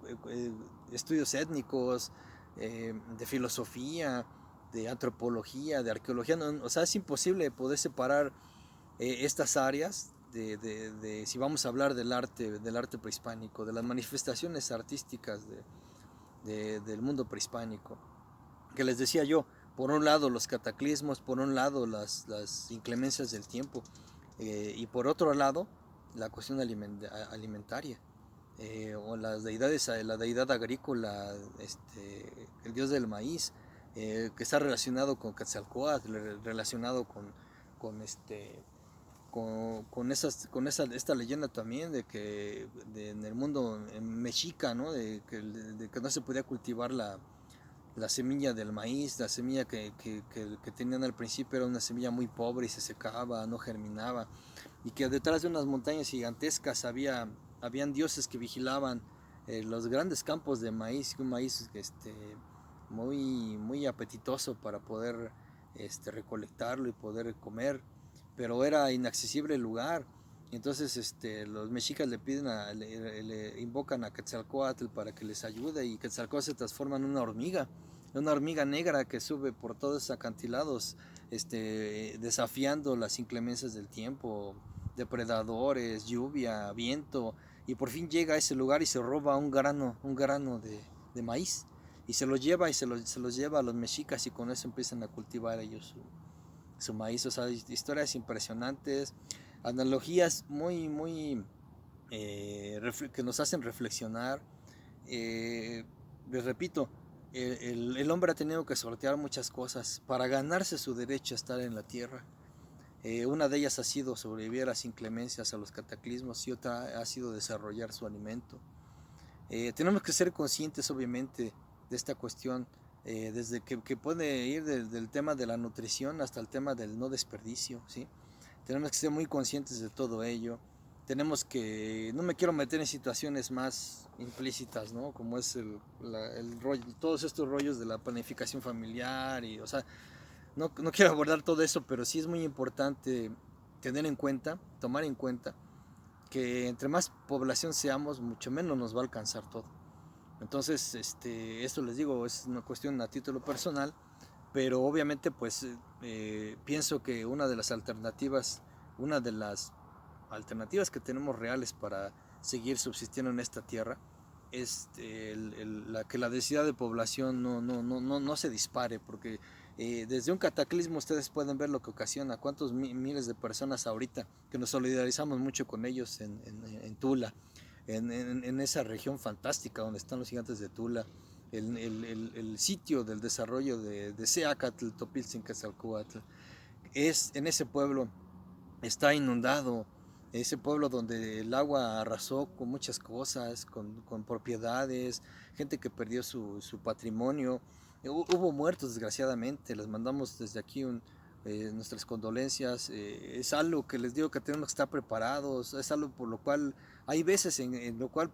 estudios étnicos, de filosofía, de antropología, de arqueología, o sea, es imposible poder separar estas áreas si vamos a hablar del arte prehispánico, de las manifestaciones artísticas del mundo prehispánico, que les decía yo, por un lado los cataclismos, por un lado las inclemencias del tiempo, y por otro lado la cuestión alimentaria, o las deidades, la deidad agrícola, el dios del maíz, que está relacionado con Quetzalcóatl, relacionado con esta leyenda también de que en el mundo mexica, ¿no? De que no se podía cultivar la semilla del maíz, la semilla que tenían al principio era una semilla muy pobre y se secaba, no germinaba, y que detrás de unas montañas gigantescas habían dioses que vigilaban los grandes campos de maíz, un maíz muy apetitoso para poder recolectarlo y poder comer, pero era inaccesible el lugar. Entonces los mexicas le invocan a Quetzalcóatl para que les ayude, y Quetzalcóatl se transforma en una hormiga negra que sube por todos los acantilados, desafiando las inclemencias del tiempo, depredadores, lluvia, viento, y por fin llega a ese lugar y se roba un grano de maíz, y se los lleva se los lleva a los mexicas, y con eso empiezan a cultivar ellos su maíz. O sea, historias impresionantes, analogías muy que nos hacen reflexionar. Les repito, el hombre ha tenido que sortear muchas cosas para ganarse su derecho a estar en la tierra. Una de ellas ha sido sobrevivir a las inclemencias, a los cataclismos, y otra ha sido desarrollar su alimento. Tenemos que ser conscientes, obviamente, de esta cuestión, desde que puede ir del tema de la nutrición hasta el tema del no desperdicio, ¿sí? Tenemos que ser muy conscientes de todo ello. No me quiero meter en situaciones más implícitas, ¿no? Como es el rollo, todos estos rollos de la planificación familiar, o sea, no quiero abordar todo eso, pero sí es muy importante tener en cuenta, tomar en cuenta, que entre más población seamos, mucho menos nos va a alcanzar todo. Entonces, esto les digo, es una cuestión a título personal, pero obviamente pues pienso que una de las alternativas que tenemos reales para seguir subsistiendo en esta tierra es que la densidad de población no se dispare, porque desde un cataclismo ustedes pueden ver lo que ocasiona, cuántos miles de personas ahorita, que nos solidarizamos mucho con ellos en Tula, en esa región fantástica donde están los gigantes de Tula, el sitio del desarrollo de Seacatl, Topiltzin, Quetzalcóatl, en ese pueblo está inundado, ese pueblo donde el agua arrasó con muchas cosas, con propiedades, gente que perdió su patrimonio. Hubo muertos, desgraciadamente, les mandamos desde aquí nuestras condolencias. Es algo que les digo que tenemos que estar preparados, es algo por lo cual hay veces en lo cual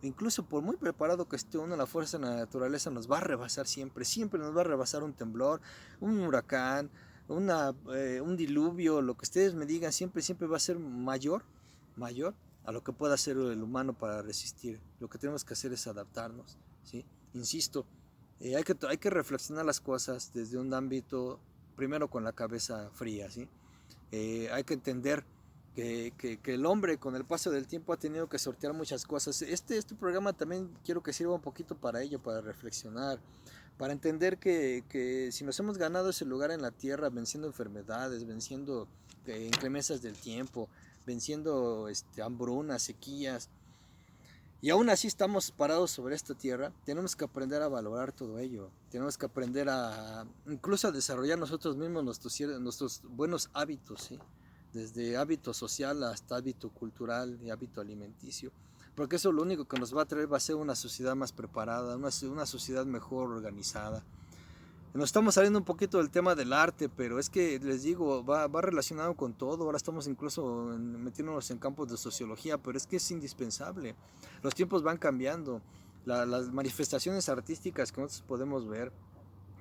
incluso por muy preparado que esté uno, la fuerza de la naturaleza nos va a rebasar siempre nos va a rebasar un temblor, un huracán, un diluvio, lo que ustedes me digan, siempre va a ser mayor a lo que pueda hacer el humano para resistir. Lo que tenemos que hacer es adaptarnos, ¿sí? Insisto, hay que reflexionar las cosas desde un ámbito, primero con la cabeza fría, ¿sí? Hay que entender que el hombre con el paso del tiempo ha tenido que sortear muchas cosas. Este programa también quiero que sirva un poquito para ello, para reflexionar, para entender que si nos hemos ganado ese lugar en la tierra, venciendo enfermedades, venciendo inclemencias del tiempo, venciendo hambrunas, sequías, y aún así estamos parados sobre esta tierra, tenemos que aprender a valorar todo ello, tenemos que aprender a incluso a desarrollar nosotros mismos nuestros buenos hábitos, ¿sí? Desde hábito social hasta hábito cultural y hábito alimenticio, porque eso lo único que nos va a traer va a ser una sociedad más preparada, una sociedad mejor organizada. Nos estamos saliendo un poquito del tema del arte, pero es que les digo, va relacionado con todo. Ahora estamos incluso metiéndonos en campos de sociología, pero es que es indispensable. Los tiempos van cambiando. Las manifestaciones artísticas que nosotros podemos ver,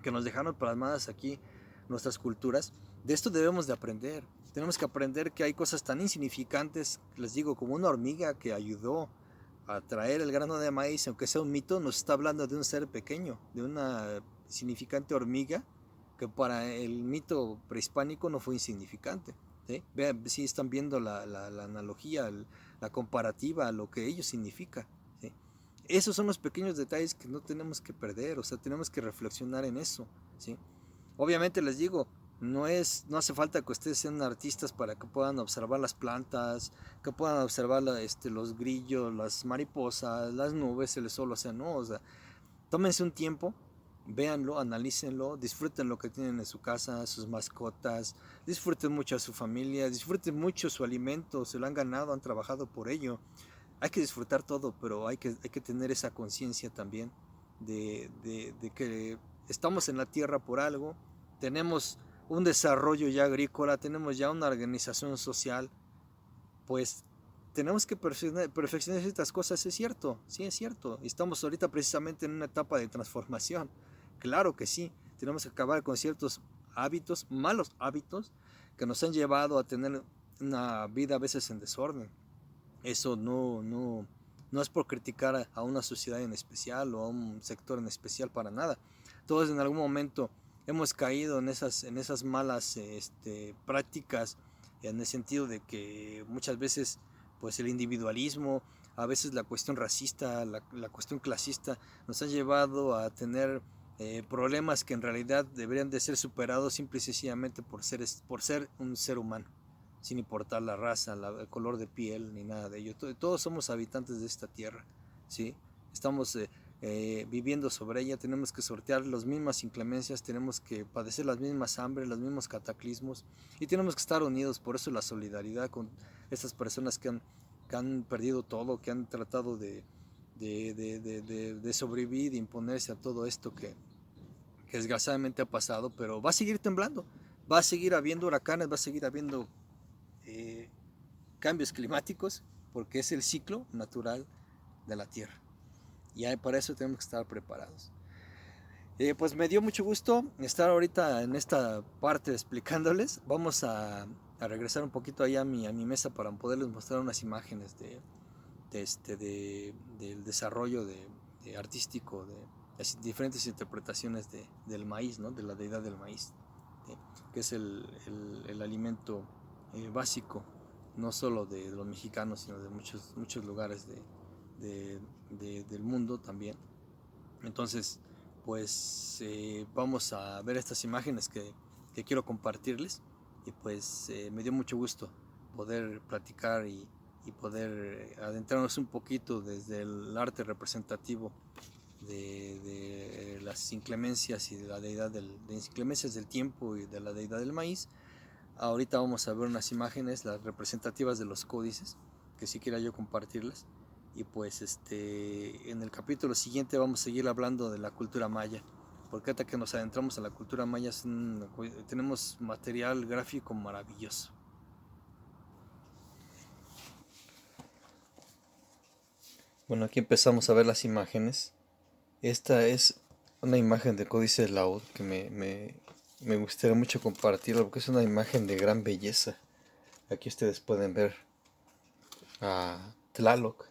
que nos dejaron plasmadas aquí, nuestras culturas, de esto debemos de aprender. Tenemos que aprender que hay cosas tan insignificantes, les digo, como una hormiga que ayudó a traer el grano de maíz, aunque sea un mito, nos está hablando de un ser pequeño, de una significante hormiga que para el mito prehispánico no fue insignificante. ¿Sí? Vean, si están viendo la analogía, la comparativa, lo que ello significa. ¿Sí? Esos son los pequeños detalles que no tenemos que perder, o sea, tenemos que reflexionar en eso. ¿Sí? Obviamente les digo, no hace falta que ustedes sean artistas para que puedan observar las plantas, que puedan observar los grillos, las mariposas, las nubes, el sol, o sea, no, o sea, tómense un tiempo, véanlo, analícenlo, disfruten lo que tienen en su casa, sus mascotas, disfruten mucho a su familia, disfruten mucho su alimento, se lo han ganado, han trabajado por ello. Hay que disfrutar todo, pero hay que tener esa conciencia también de que estamos en la tierra por algo, tenemos un desarrollo ya agrícola, tenemos ya una organización social, pues tenemos que perfeccionar ciertas cosas, es cierto, sí es cierto. Estamos ahorita precisamente en una etapa de transformación, claro que sí, tenemos que acabar con ciertos hábitos, malos hábitos, que nos han llevado a tener una vida a veces en desorden. Eso no es por criticar a una sociedad en especial o a un sector en especial para nada. Todos en algún momento hemos caído en esas malas prácticas, en el sentido de que muchas veces pues el individualismo, a veces la cuestión racista, la cuestión clasista nos ha llevado a tener problemas que en realidad deberían de ser superados simple y sencillamente por ser un ser humano, sin importar la raza, el color de piel, ni nada de ello. Todos somos habitantes de esta tierra, ¿sí? Estamos viviendo sobre ella, tenemos que sortear las mismas inclemencias, tenemos que padecer las mismas hambres, los mismos cataclismos, y tenemos que estar unidos. Por eso la solidaridad con estas personas que han perdido todo, que han tratado de sobrevivir, de imponerse a todo esto que desgraciadamente ha pasado, pero va a seguir temblando, va a seguir habiendo huracanes, va a seguir habiendo cambios climáticos, porque es el ciclo natural de la Tierra. Y para eso tenemos que estar preparados. Pues me dio mucho gusto estar ahorita en esta parte explicándoles. Vamos a regresar un poquito allá a mi mesa para poderles mostrar unas imágenes del desarrollo artístico, de las diferentes interpretaciones del maíz, ¿no? De la deidad del maíz, que es el alimento básico, no solo de los mexicanos, sino de muchos lugares del mundo también. Entonces, pues vamos a ver estas imágenes que quiero compartirles, y pues me dio mucho gusto poder platicar y poder adentrarnos un poquito desde el arte representativo de las inclemencias y de la deidad de inclemencias del tiempo y de la deidad del maíz. Ahorita vamos a ver unas imágenes, las representativas de los códices, que si quiera yo compartirlas. Y pues en el capítulo siguiente vamos a seguir hablando de la cultura maya, porque hasta que nos adentramos en la cultura maya tenemos material gráfico maravilloso. Bueno, aquí empezamos a ver las imágenes. Esta es una imagen de Códice Laúd que me gustaría mucho compartirla, porque es una imagen de gran belleza. Aquí ustedes pueden ver a Tlaloc,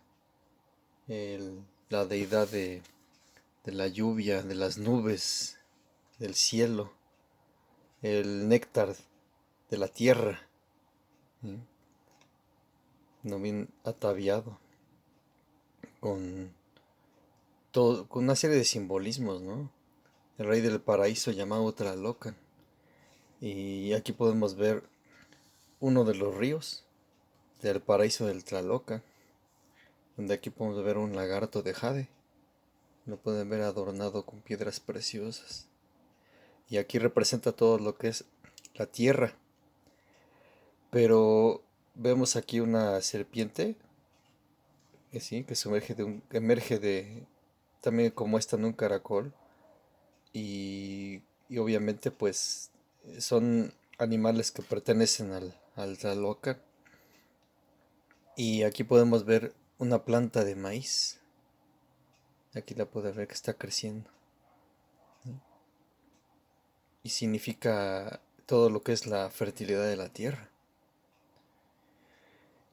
la deidad de la lluvia, de las nubes, del cielo, el néctar de la tierra, ¿sí? No bien ataviado con todo, con una serie de simbolismos, ¿no? El rey del paraíso llamado Tlalocan. Y aquí podemos ver uno de los ríos del paraíso del Tlalocan, donde aquí podemos ver un lagarto de jade. Lo pueden ver adornado con piedras preciosas. Y aquí representa todo lo que es la tierra. Pero vemos aquí una serpiente que sí, que emerge de también como esta en un caracol. Y obviamente pues son animales que pertenecen al Tlalocan. Y aquí podemos ver una planta de maíz. Aquí la puede ver que está creciendo. Y significa todo lo que es la fertilidad de la tierra.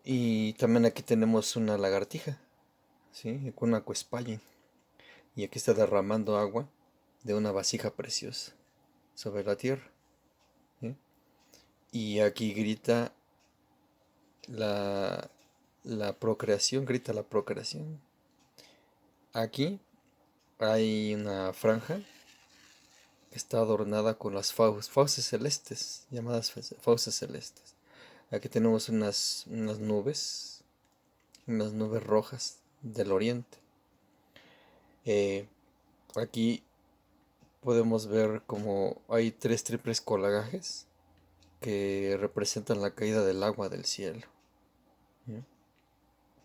Y también aquí tenemos una lagartija, ¿sí? Con una cuespalla. Y aquí está derramando agua de una vasija preciosa sobre la tierra, ¿sí? Y aquí grita la, la procreación, grita la procreación. Aquí hay una franja que está adornada con las fauces celestes, llamadas fauces celestes. Aquí tenemos unas nubes rojas del oriente. Eh, Aquí podemos ver como hay tres triples colagajes que representan la caída del agua del cielo. ¿Sí?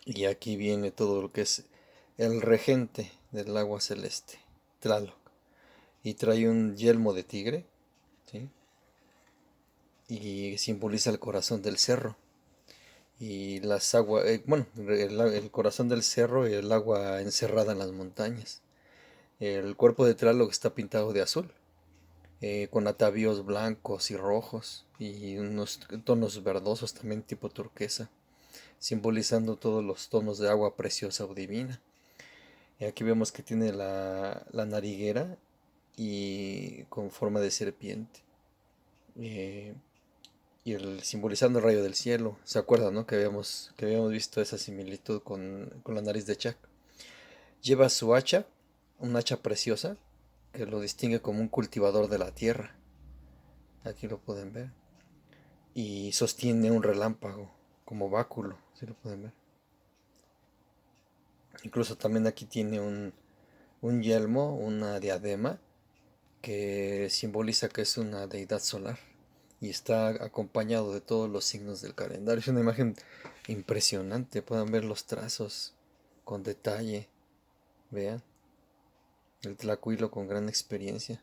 Y aquí viene todo lo que es el regente del agua celeste, Tlaloc. Y trae un yelmo de tigre, ¿sí? Y simboliza el corazón del cerro. Y las aguas, bueno, el corazón del cerro y el agua encerrada en las montañas. El cuerpo de Tlaloc está pintado de azul, con atavíos blancos y rojos y unos tonos verdosos también tipo turquesa, simbolizando todos los tonos de agua preciosa o divina. Y aquí vemos que tiene la nariguera y con forma de serpiente. Eh, y simbolizando el rayo del cielo. ¿Se acuerdan, no? Que habíamos visto esa similitud con la nariz de Chuck. Lleva su hacha, un hacha preciosa, que lo distingue como un cultivador de la tierra. Aquí lo pueden ver. Y sostiene un relámpago, como báculo, si lo pueden ver. Incluso también aquí tiene un yelmo, una diadema, que simboliza que es una deidad solar. Y está acompañado de todos los signos del calendario. Es una imagen impresionante. Pueden ver los trazos con detalle. Vean, el tlacuilo con gran experiencia,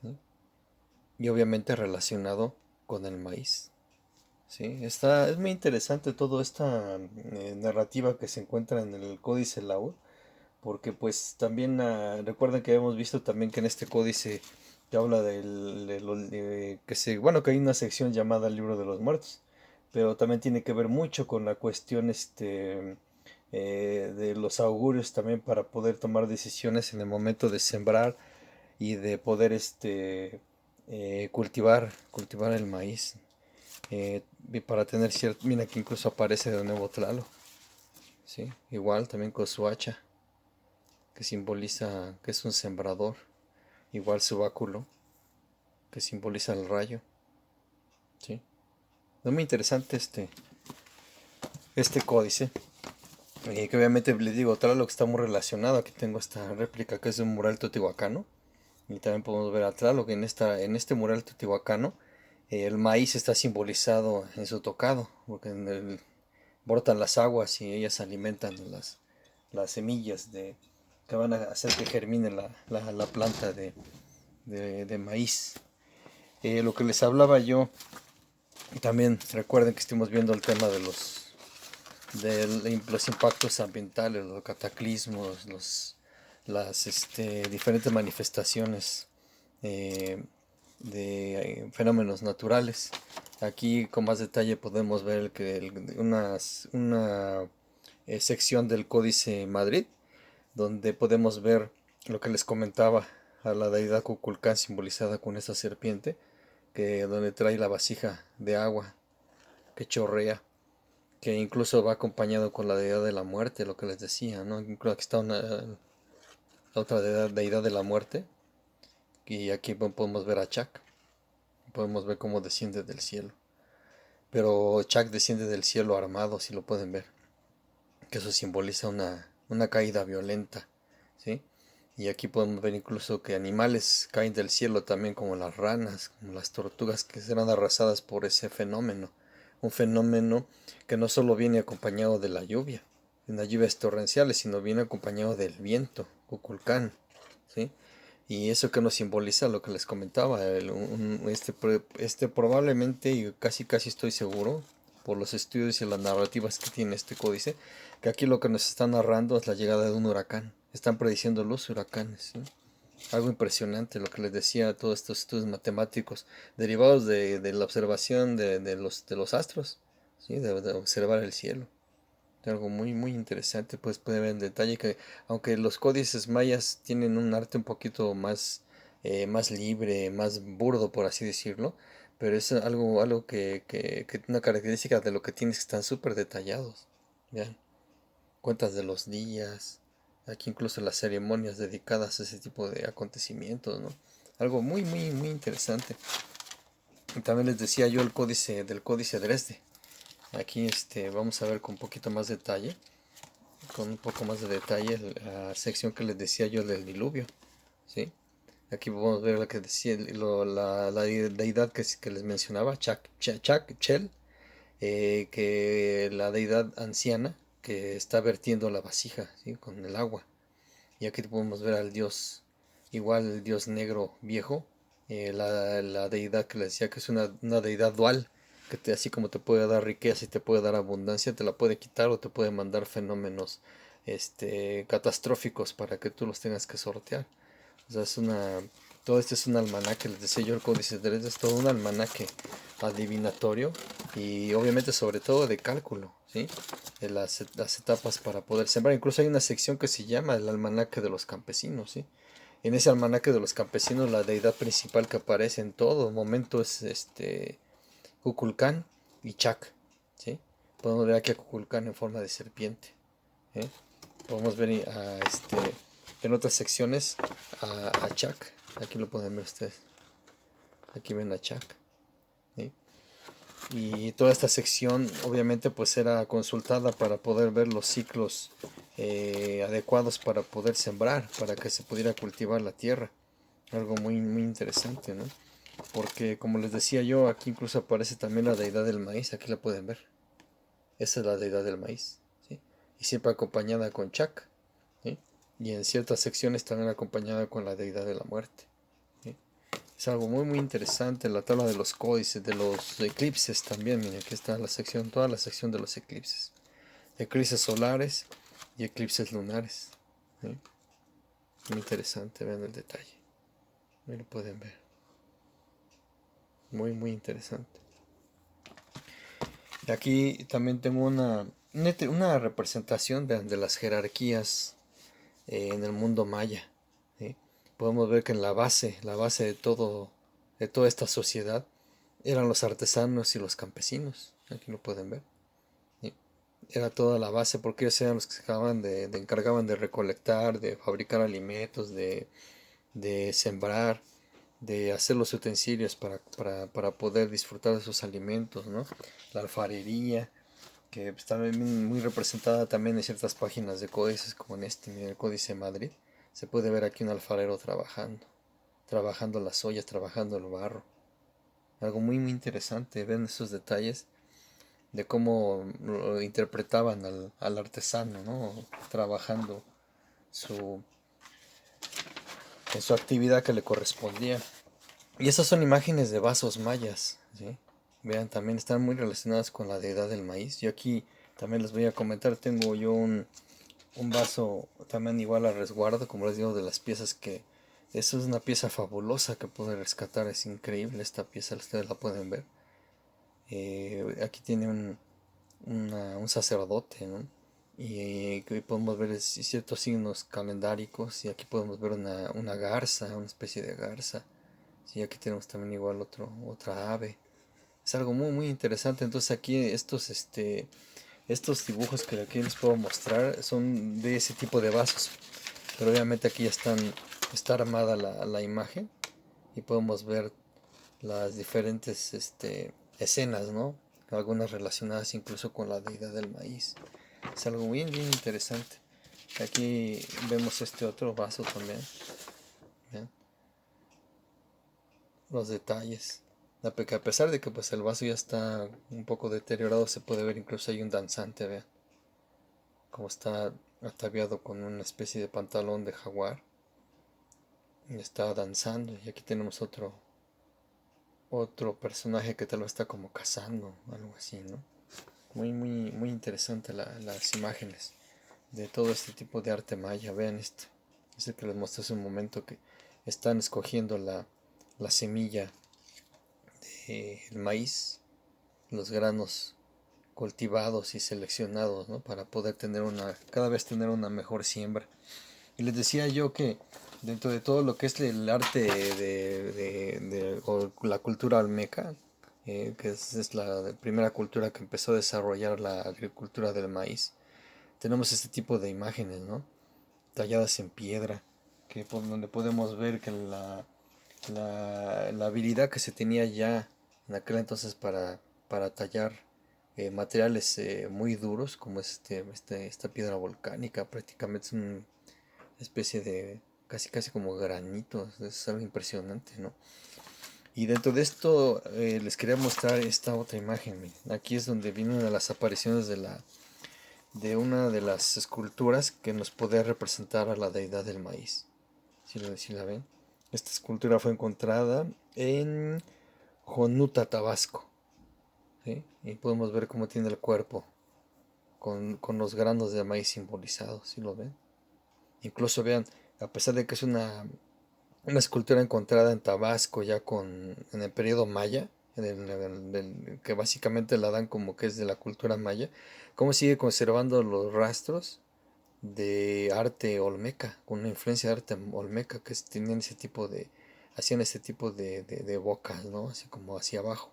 ¿sí? Y obviamente relacionado con el maíz. Sí, es muy interesante toda esta narrativa que se encuentra en el Códice Laúd, porque pues también recuerden que habíamos visto también que en este códice que habla bueno, que hay una sección llamada el Libro de los Muertos, pero también tiene que ver mucho con la cuestión de los augurios también para poder tomar decisiones en el momento de sembrar y de poder cultivar el maíz. Y para tener cierto, mira que incluso aparece de nuevo Tlaloc, ¿sí? Igual también con su hacha, que simboliza que es un sembrador. Igual su báculo, que simboliza el rayo, ¿sí? Es muy interesante este códice. Que obviamente les digo, Tlaloc está muy relacionado. Aquí tengo esta réplica que es de un mural teotihuacano. Y también podemos ver a Tlaloc en este mural teotihuacano. El maíz está simbolizado en su tocado, porque brotan las aguas y ellas alimentan las semillas que van a hacer que germine la planta de maíz. Lo que les hablaba yo, también recuerden que estuvimos viendo el tema de los impactos ambientales, los cataclismos, las diferentes manifestaciones de fenómenos naturales. Aquí con más detalle podemos ver una sección del Códice Madrid, donde podemos ver lo que les comentaba, a la deidad Kukulcán simbolizada con esa serpiente, que donde trae la vasija de agua que chorrea, que incluso va acompañado con la deidad de la muerte, lo que les decía, ¿no? Incluso aquí está la otra deidad de la muerte, y aquí podemos ver a Chak, podemos ver cómo desciende del cielo. Pero Chak desciende del cielo armado, si lo pueden ver, que eso simboliza una caída violenta, ¿sí? Y aquí podemos ver incluso que animales caen del cielo también, como las ranas, como las tortugas, que serán arrasadas por ese fenómeno. Un fenómeno que no solo viene acompañado de la lluvia, en las lluvias torrenciales, sino viene acompañado del viento, Kukulcán, ¿sí? Y eso que nos simboliza lo que les comentaba, este probablemente, y casi casi estoy seguro, por los estudios y las narrativas que tiene este códice, que aquí lo que nos está narrando es la llegada de un huracán. Están prediciendo los huracanes, ¿sí? Algo impresionante, lo que les decía, todos estos estudios matemáticos derivados de la observación de los astros, ¿sí? De observar el cielo. Algo muy muy interesante, pues puede ver en detalle que aunque los códices mayas tienen un arte un poquito más, más libre, más burdo por así decirlo, pero es algo que una característica de lo que tienes, que están súper detallados. ¿Ya? Cuentas de los días, aquí incluso las ceremonias dedicadas a ese tipo de acontecimientos, ¿no? Algo muy muy muy interesante. Y también les decía yo el códice del códice Dresde. Aquí vamos a ver con un poquito más detalle, con un poco más de detalle, la sección que les decía yo del diluvio, ¿sí? Aquí podemos ver lo que decía, la deidad que les mencionaba, Chel, que la deidad anciana que está vertiendo la vasija, ¿sí? Con el agua. Y aquí podemos ver al dios, igual el dios negro viejo, la deidad que les decía que es una deidad dual, que así como te puede dar riqueza y te puede dar abundancia, te la puede quitar o te puede mandar fenómenos catastróficos para que tú los tengas que sortear. O sea, todo esto es un almanaque, les decía yo, el códice de Dresde es todo un almanaque adivinatorio y obviamente sobre todo de cálculo, ¿sí? De las etapas para poder sembrar. Incluso hay una sección que se llama el almanaque de los campesinos, ¿sí? En ese almanaque de los campesinos la deidad principal que aparece en todo momento es Kukulcán y Chak, ¿sí? Podemos ver aquí a Kukulcán en forma de serpiente, ¿eh? Podemos ver en otras secciones a Chak. Aquí lo pueden ver ustedes. Aquí ven a Chak, ¿sí? Y toda esta sección obviamente pues era consultada para poder ver los ciclos adecuados para poder sembrar, para que se pudiera cultivar la tierra. Algo muy muy interesante, ¿no? Porque como les decía yo, aquí incluso aparece también la deidad del maíz, aquí la pueden ver. Esa es la deidad del maíz, ¿sí? Y siempre acompañada con Chak, ¿sí? Y en ciertas secciones también acompañada con la deidad de la muerte, ¿sí? Es algo muy muy interesante, la tabla de los códices, de los eclipses también. Miren, aquí está la sección, toda la sección de los eclipses. Eclipses solares y eclipses lunares, ¿sí? Muy interesante, vean el detalle. Ahí lo pueden ver. Muy muy interesante. Y aquí también tengo una representación de las jerarquías en el mundo maya, ¿sí? Podemos ver que en la base de toda esta sociedad, eran los artesanos y los campesinos. Aquí lo pueden ver, ¿sí? Era toda la base porque ellos eran los que se encargaban de recolectar, de fabricar alimentos, de sembrar, de hacer los utensilios para poder disfrutar de sus alimentos, ¿no? La alfarería, que está muy representada también en ciertas páginas de códices, como en en el Códice Madrid. Se puede ver aquí un alfarero trabajando las ollas, trabajando el barro. Algo muy muy interesante, ven esos detalles de cómo lo interpretaban al artesano, ¿no? Trabajando su, en su actividad que le correspondía. Y esas son imágenes de vasos mayas, ¿sí? Vean, también están muy relacionadas con la deidad del maíz. Yo aquí también les voy a comentar, tengo yo un vaso también igual a resguardo, como les digo, de las piezas que... Eso es una pieza fabulosa que pude rescatar, es increíble esta pieza, ustedes la pueden ver. Aquí tiene un sacerdote, ¿no? Y que podemos ver ciertos signos calendáricos y aquí podemos ver una garza, una especie de garza. Sí, aquí tenemos también igual otra ave. Es algo muy interesante. Entonces aquí estos dibujos que aquí les puedo mostrar son de ese tipo de vasos. Pero obviamente aquí ya está armada la imagen y podemos ver las diferentes escenas, ¿no? Algunas relacionadas incluso con la deidad del maíz. Es algo bien interesante. Aquí vemos este otro vaso también. ¿Ven? Los detalles. A pesar de que pues el vaso ya está un poco deteriorado, se puede ver incluso hay un danzante, vean, como está ataviado con una especie de pantalón de jaguar y está danzando. Y aquí tenemos otro personaje que tal vez está como cazando, algo así, ¿no? Muy interesante las imágenes de todo este tipo de arte maya. Vean esto. Es el que les mostré hace un momento que están escogiendo la semilla del maíz, los granos cultivados y seleccionados, ¿no? Para poder cada vez tener una mejor siembra. Y les decía yo que dentro de todo lo que es el arte o la cultura olmeca, que es la primera cultura que empezó a desarrollar la agricultura del maíz, tenemos este tipo de imágenes, ¿no? Talladas en piedra, donde podemos ver que la habilidad que se tenía ya en aquel entonces para tallar materiales muy duros, como esta piedra volcánica, prácticamente es una especie de casi como granito, es algo impresionante, ¿no? Y dentro de esto les quería mostrar esta otra imagen. Miren. Aquí es donde vino una de las apariciones de una de las esculturas que nos podía representar a la deidad del maíz. Si la ven. Esta escultura fue encontrada en Jonuta, Tabasco. ¿Sí? Y podemos ver cómo tiene el cuerpo con los granos de maíz simbolizados. ¿Sí lo ven? Incluso vean, a pesar de que es una escultura encontrada en Tabasco ya en el periodo maya, que básicamente la dan como que es de la cultura maya, cómo sigue conservando los rastros de arte olmeca, con una influencia de arte olmeca, tenían hacían ese tipo de bocas, ¿no? Así como hacia abajo,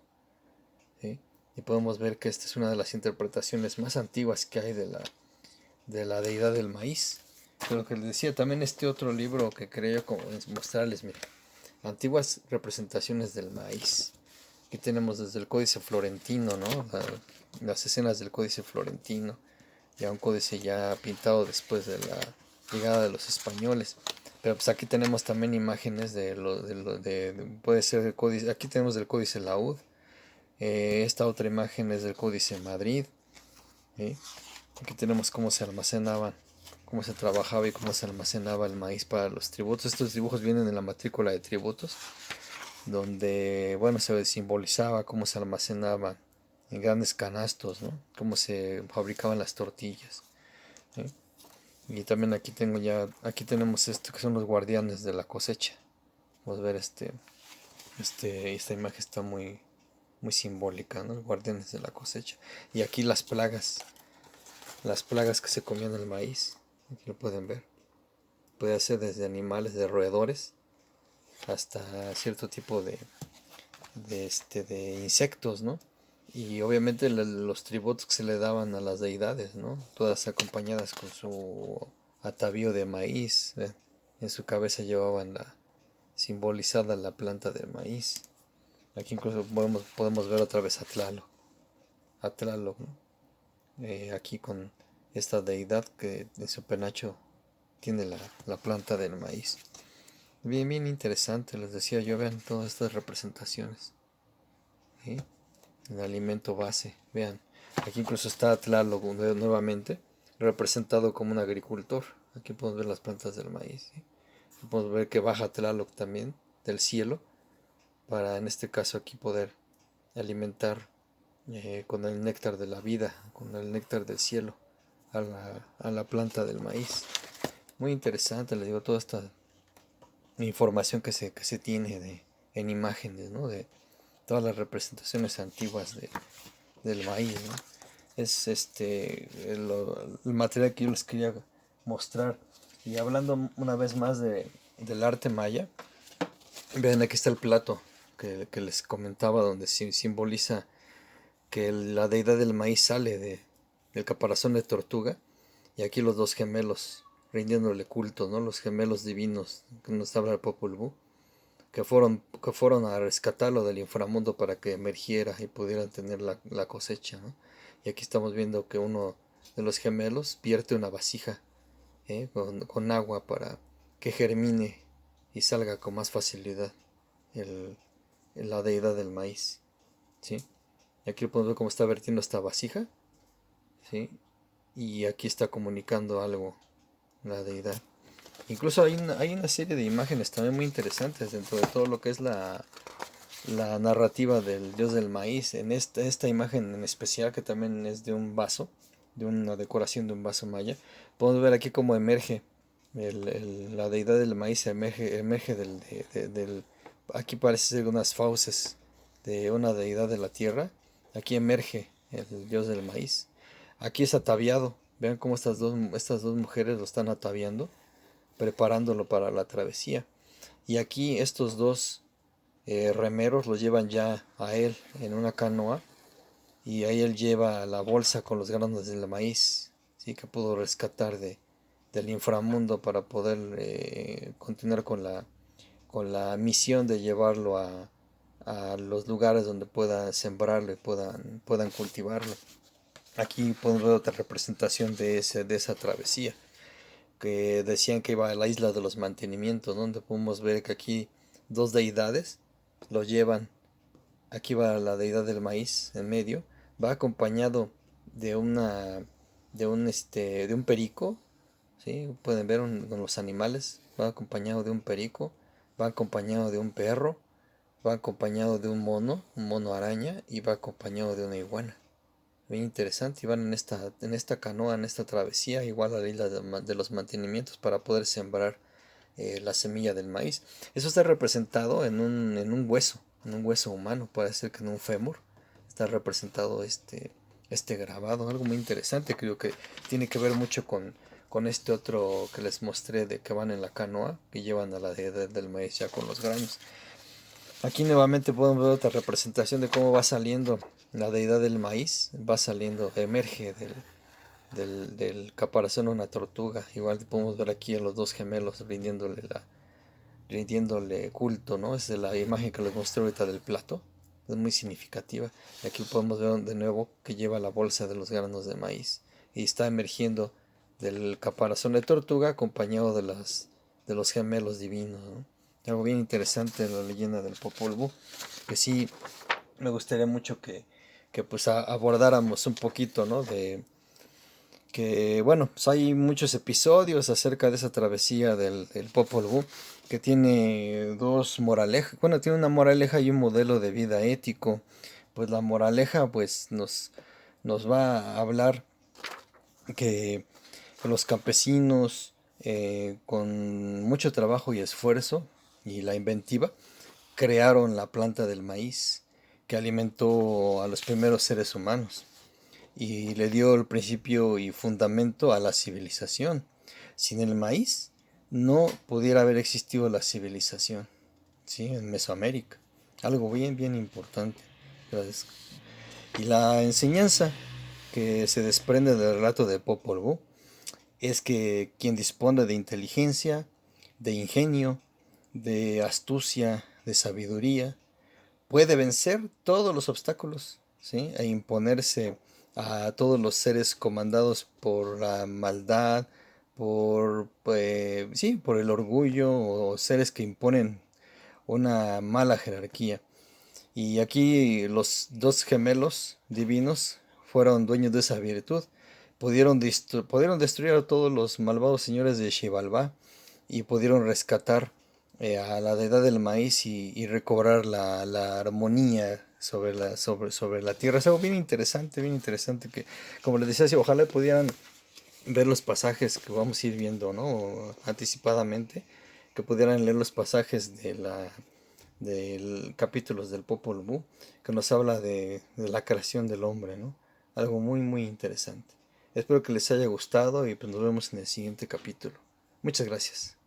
¿sí? Y podemos ver que esta es una de las interpretaciones más antiguas que hay de la deidad del maíz. Pero lo que les decía, también este otro libro que quería yo mostrarles, mira, antiguas representaciones del maíz. Aquí tenemos desde el Códice Florentino, ¿no? Las escenas del Códice Florentino, ya un códice ya pintado después de la llegada de los españoles. Pero pues aquí tenemos también imágenes puede ser del códice, aquí tenemos del Códice Laúd, esta otra imagen es del Códice Madrid, ¿sí? Aquí tenemos cómo se almacenaban, cómo se trabajaba y cómo se almacenaba el maíz para los tributos. Estos dibujos vienen en la matrícula de tributos, donde, bueno, se simbolizaba cómo se almacenaban en grandes canastos, ¿no? Cómo se fabricaban las tortillas, ¿sí? Y también aquí tenemos esto que son los guardianes de la cosecha. Vamos a ver esta imagen está muy simbólica, ¿no? Los guardianes de la cosecha. Y aquí las plagas que se comían el maíz, aquí lo pueden ver. Puede ser desde animales, de roedores, hasta cierto tipo de insectos, ¿no? Y obviamente los tributos que se le daban a las deidades, ¿no? Todas acompañadas con su atavío de maíz. ¿Ven? En su cabeza llevaban simbolizada la planta del maíz. Aquí incluso podemos ver otra vez a Tlaloc, ¿no? Aquí con esta deidad que en su penacho tiene la planta del maíz. Bien interesante, les decía yo, vean todas estas representaciones, ¿sí? El alimento base, vean. Aquí incluso está Tlaloc nuevamente, representado como un agricultor. Aquí podemos ver las plantas del maíz, ¿sí? Podemos ver que baja Tlaloc también del cielo, para en este caso aquí poder alimentar con el néctar de la vida, con el néctar del cielo, a la planta del maíz. Muy interesante, les digo, toda esta información que se tiene en imágenes, ¿no? todas las representaciones antiguas del maíz, ¿no? Es el material que yo les quería mostrar. Y hablando una vez más del arte maya, vean, aquí está el plato que les comentaba, donde simboliza que la deidad del maíz sale del caparazón de tortuga, y aquí los dos gemelos rindiéndole culto, ¿no? Los gemelos divinos que nos habla el Popol Vuh, que fueron a rescatarlo del inframundo para que emergiera y pudiera tener la cosecha, ¿no? Y aquí estamos viendo que uno de los gemelos vierte una vasija, con agua para que germine y salga con más facilidad el, la deidad del maíz, ¿sí? Y aquí podemos ver cómo está vertiendo esta vasija, ¿sí? Y aquí está comunicando algo la deidad. Incluso hay una serie de imágenes también muy interesantes dentro de todo lo que es la narrativa del dios del maíz. En esta imagen en especial, que también es de un vaso, de una decoración de un vaso maya, podemos ver aquí cómo emerge la deidad del maíz, emerge aquí parece ser unas fauces de una deidad de la tierra. Aquí emerge el dios del maíz. Aquí es ataviado. Vean cómo estas dos mujeres lo están ataviando, preparándolo para la travesía. Y aquí estos dos remeros lo llevan ya a él en una canoa, y ahí él lleva la bolsa con los granos del maíz, ¿sí? Que pudo rescatar del inframundo para poder continuar con la misión de llevarlo a los lugares donde puedan sembrarlo y puedan cultivarlo. Aquí podemos ver otra representación de esa travesía, que decían que iba a la isla de los mantenimientos, ¿no? Donde podemos ver que aquí dos deidades lo llevan. Aquí va la deidad del maíz en medio, va acompañado de un perico, ¿sí? Pueden ver con los animales, va acompañado de un perico, va acompañado de un perro, va acompañado de un mono araña, y va acompañado de una iguana. Bien interesante. Y van en esta canoa, en esta travesía, igual a la isla de los mantenimientos, para poder sembrar la semilla del maíz. Eso está representado en un hueso humano, puede ser que en un fémur está representado este grabado, algo muy interesante. Creo que tiene que ver mucho con este otro que les mostré, de que van en la canoa, que llevan a la deidad del maíz ya con los granos. Aquí nuevamente podemos ver otra representación de cómo va saliendo la deidad del maíz, va saliendo, emerge del caparazón una tortuga. Igual podemos ver aquí a los dos gemelos rindiéndole culto, ¿no? Es de la imagen que les mostré ahorita del plato, es muy significativa. Y aquí podemos ver de nuevo que lleva la bolsa de los granos de maíz y está emergiendo del caparazón de tortuga, acompañado de los gemelos divinos, ¿no? Algo bien interesante en la leyenda del Popol Vuh, que sí me gustaría mucho que pues abordáramos un poquito, ¿no? De que, bueno, pues hay muchos episodios acerca de esa travesía del Popol Vuh, que tiene dos moralejas. Bueno, tiene una moraleja y un modelo de vida ético. Pues la moraleja pues nos va a hablar que los campesinos, con mucho trabajo y esfuerzo y la inventiva, crearon la planta del maíz, que alimentó a los primeros seres humanos y le dio el principio y fundamento a la civilización. Sin el maíz no pudiera haber existido la civilización, ¿sí? En Mesoamérica. Algo bien, bien importante. Y la enseñanza que se desprende del relato de Popol Vuh es que quien dispone de inteligencia, de ingenio, de astucia, de sabiduría, puede vencer todos los obstáculos, ¿sí? E imponerse a todos los seres comandados por la maldad, por el orgullo, o seres que imponen una mala jerarquía. Y aquí los dos gemelos divinos fueron dueños de esa virtud. Pudieron destruir a todos los malvados señores de Xibalbá, y pudieron rescatar a la deidad del maíz, y recobrar la armonía sobre la tierra. Es algo bien interesante que, como les decía, si ojalá pudieran ver los pasajes que vamos a ir viendo, ¿no? Anticipadamente, que pudieran leer los pasajes del capítulos del Popol Vuh, que nos habla de la creación del hombre, ¿no? Algo muy, muy interesante. Espero que les haya gustado y pues nos vemos en el siguiente capítulo. Muchas gracias.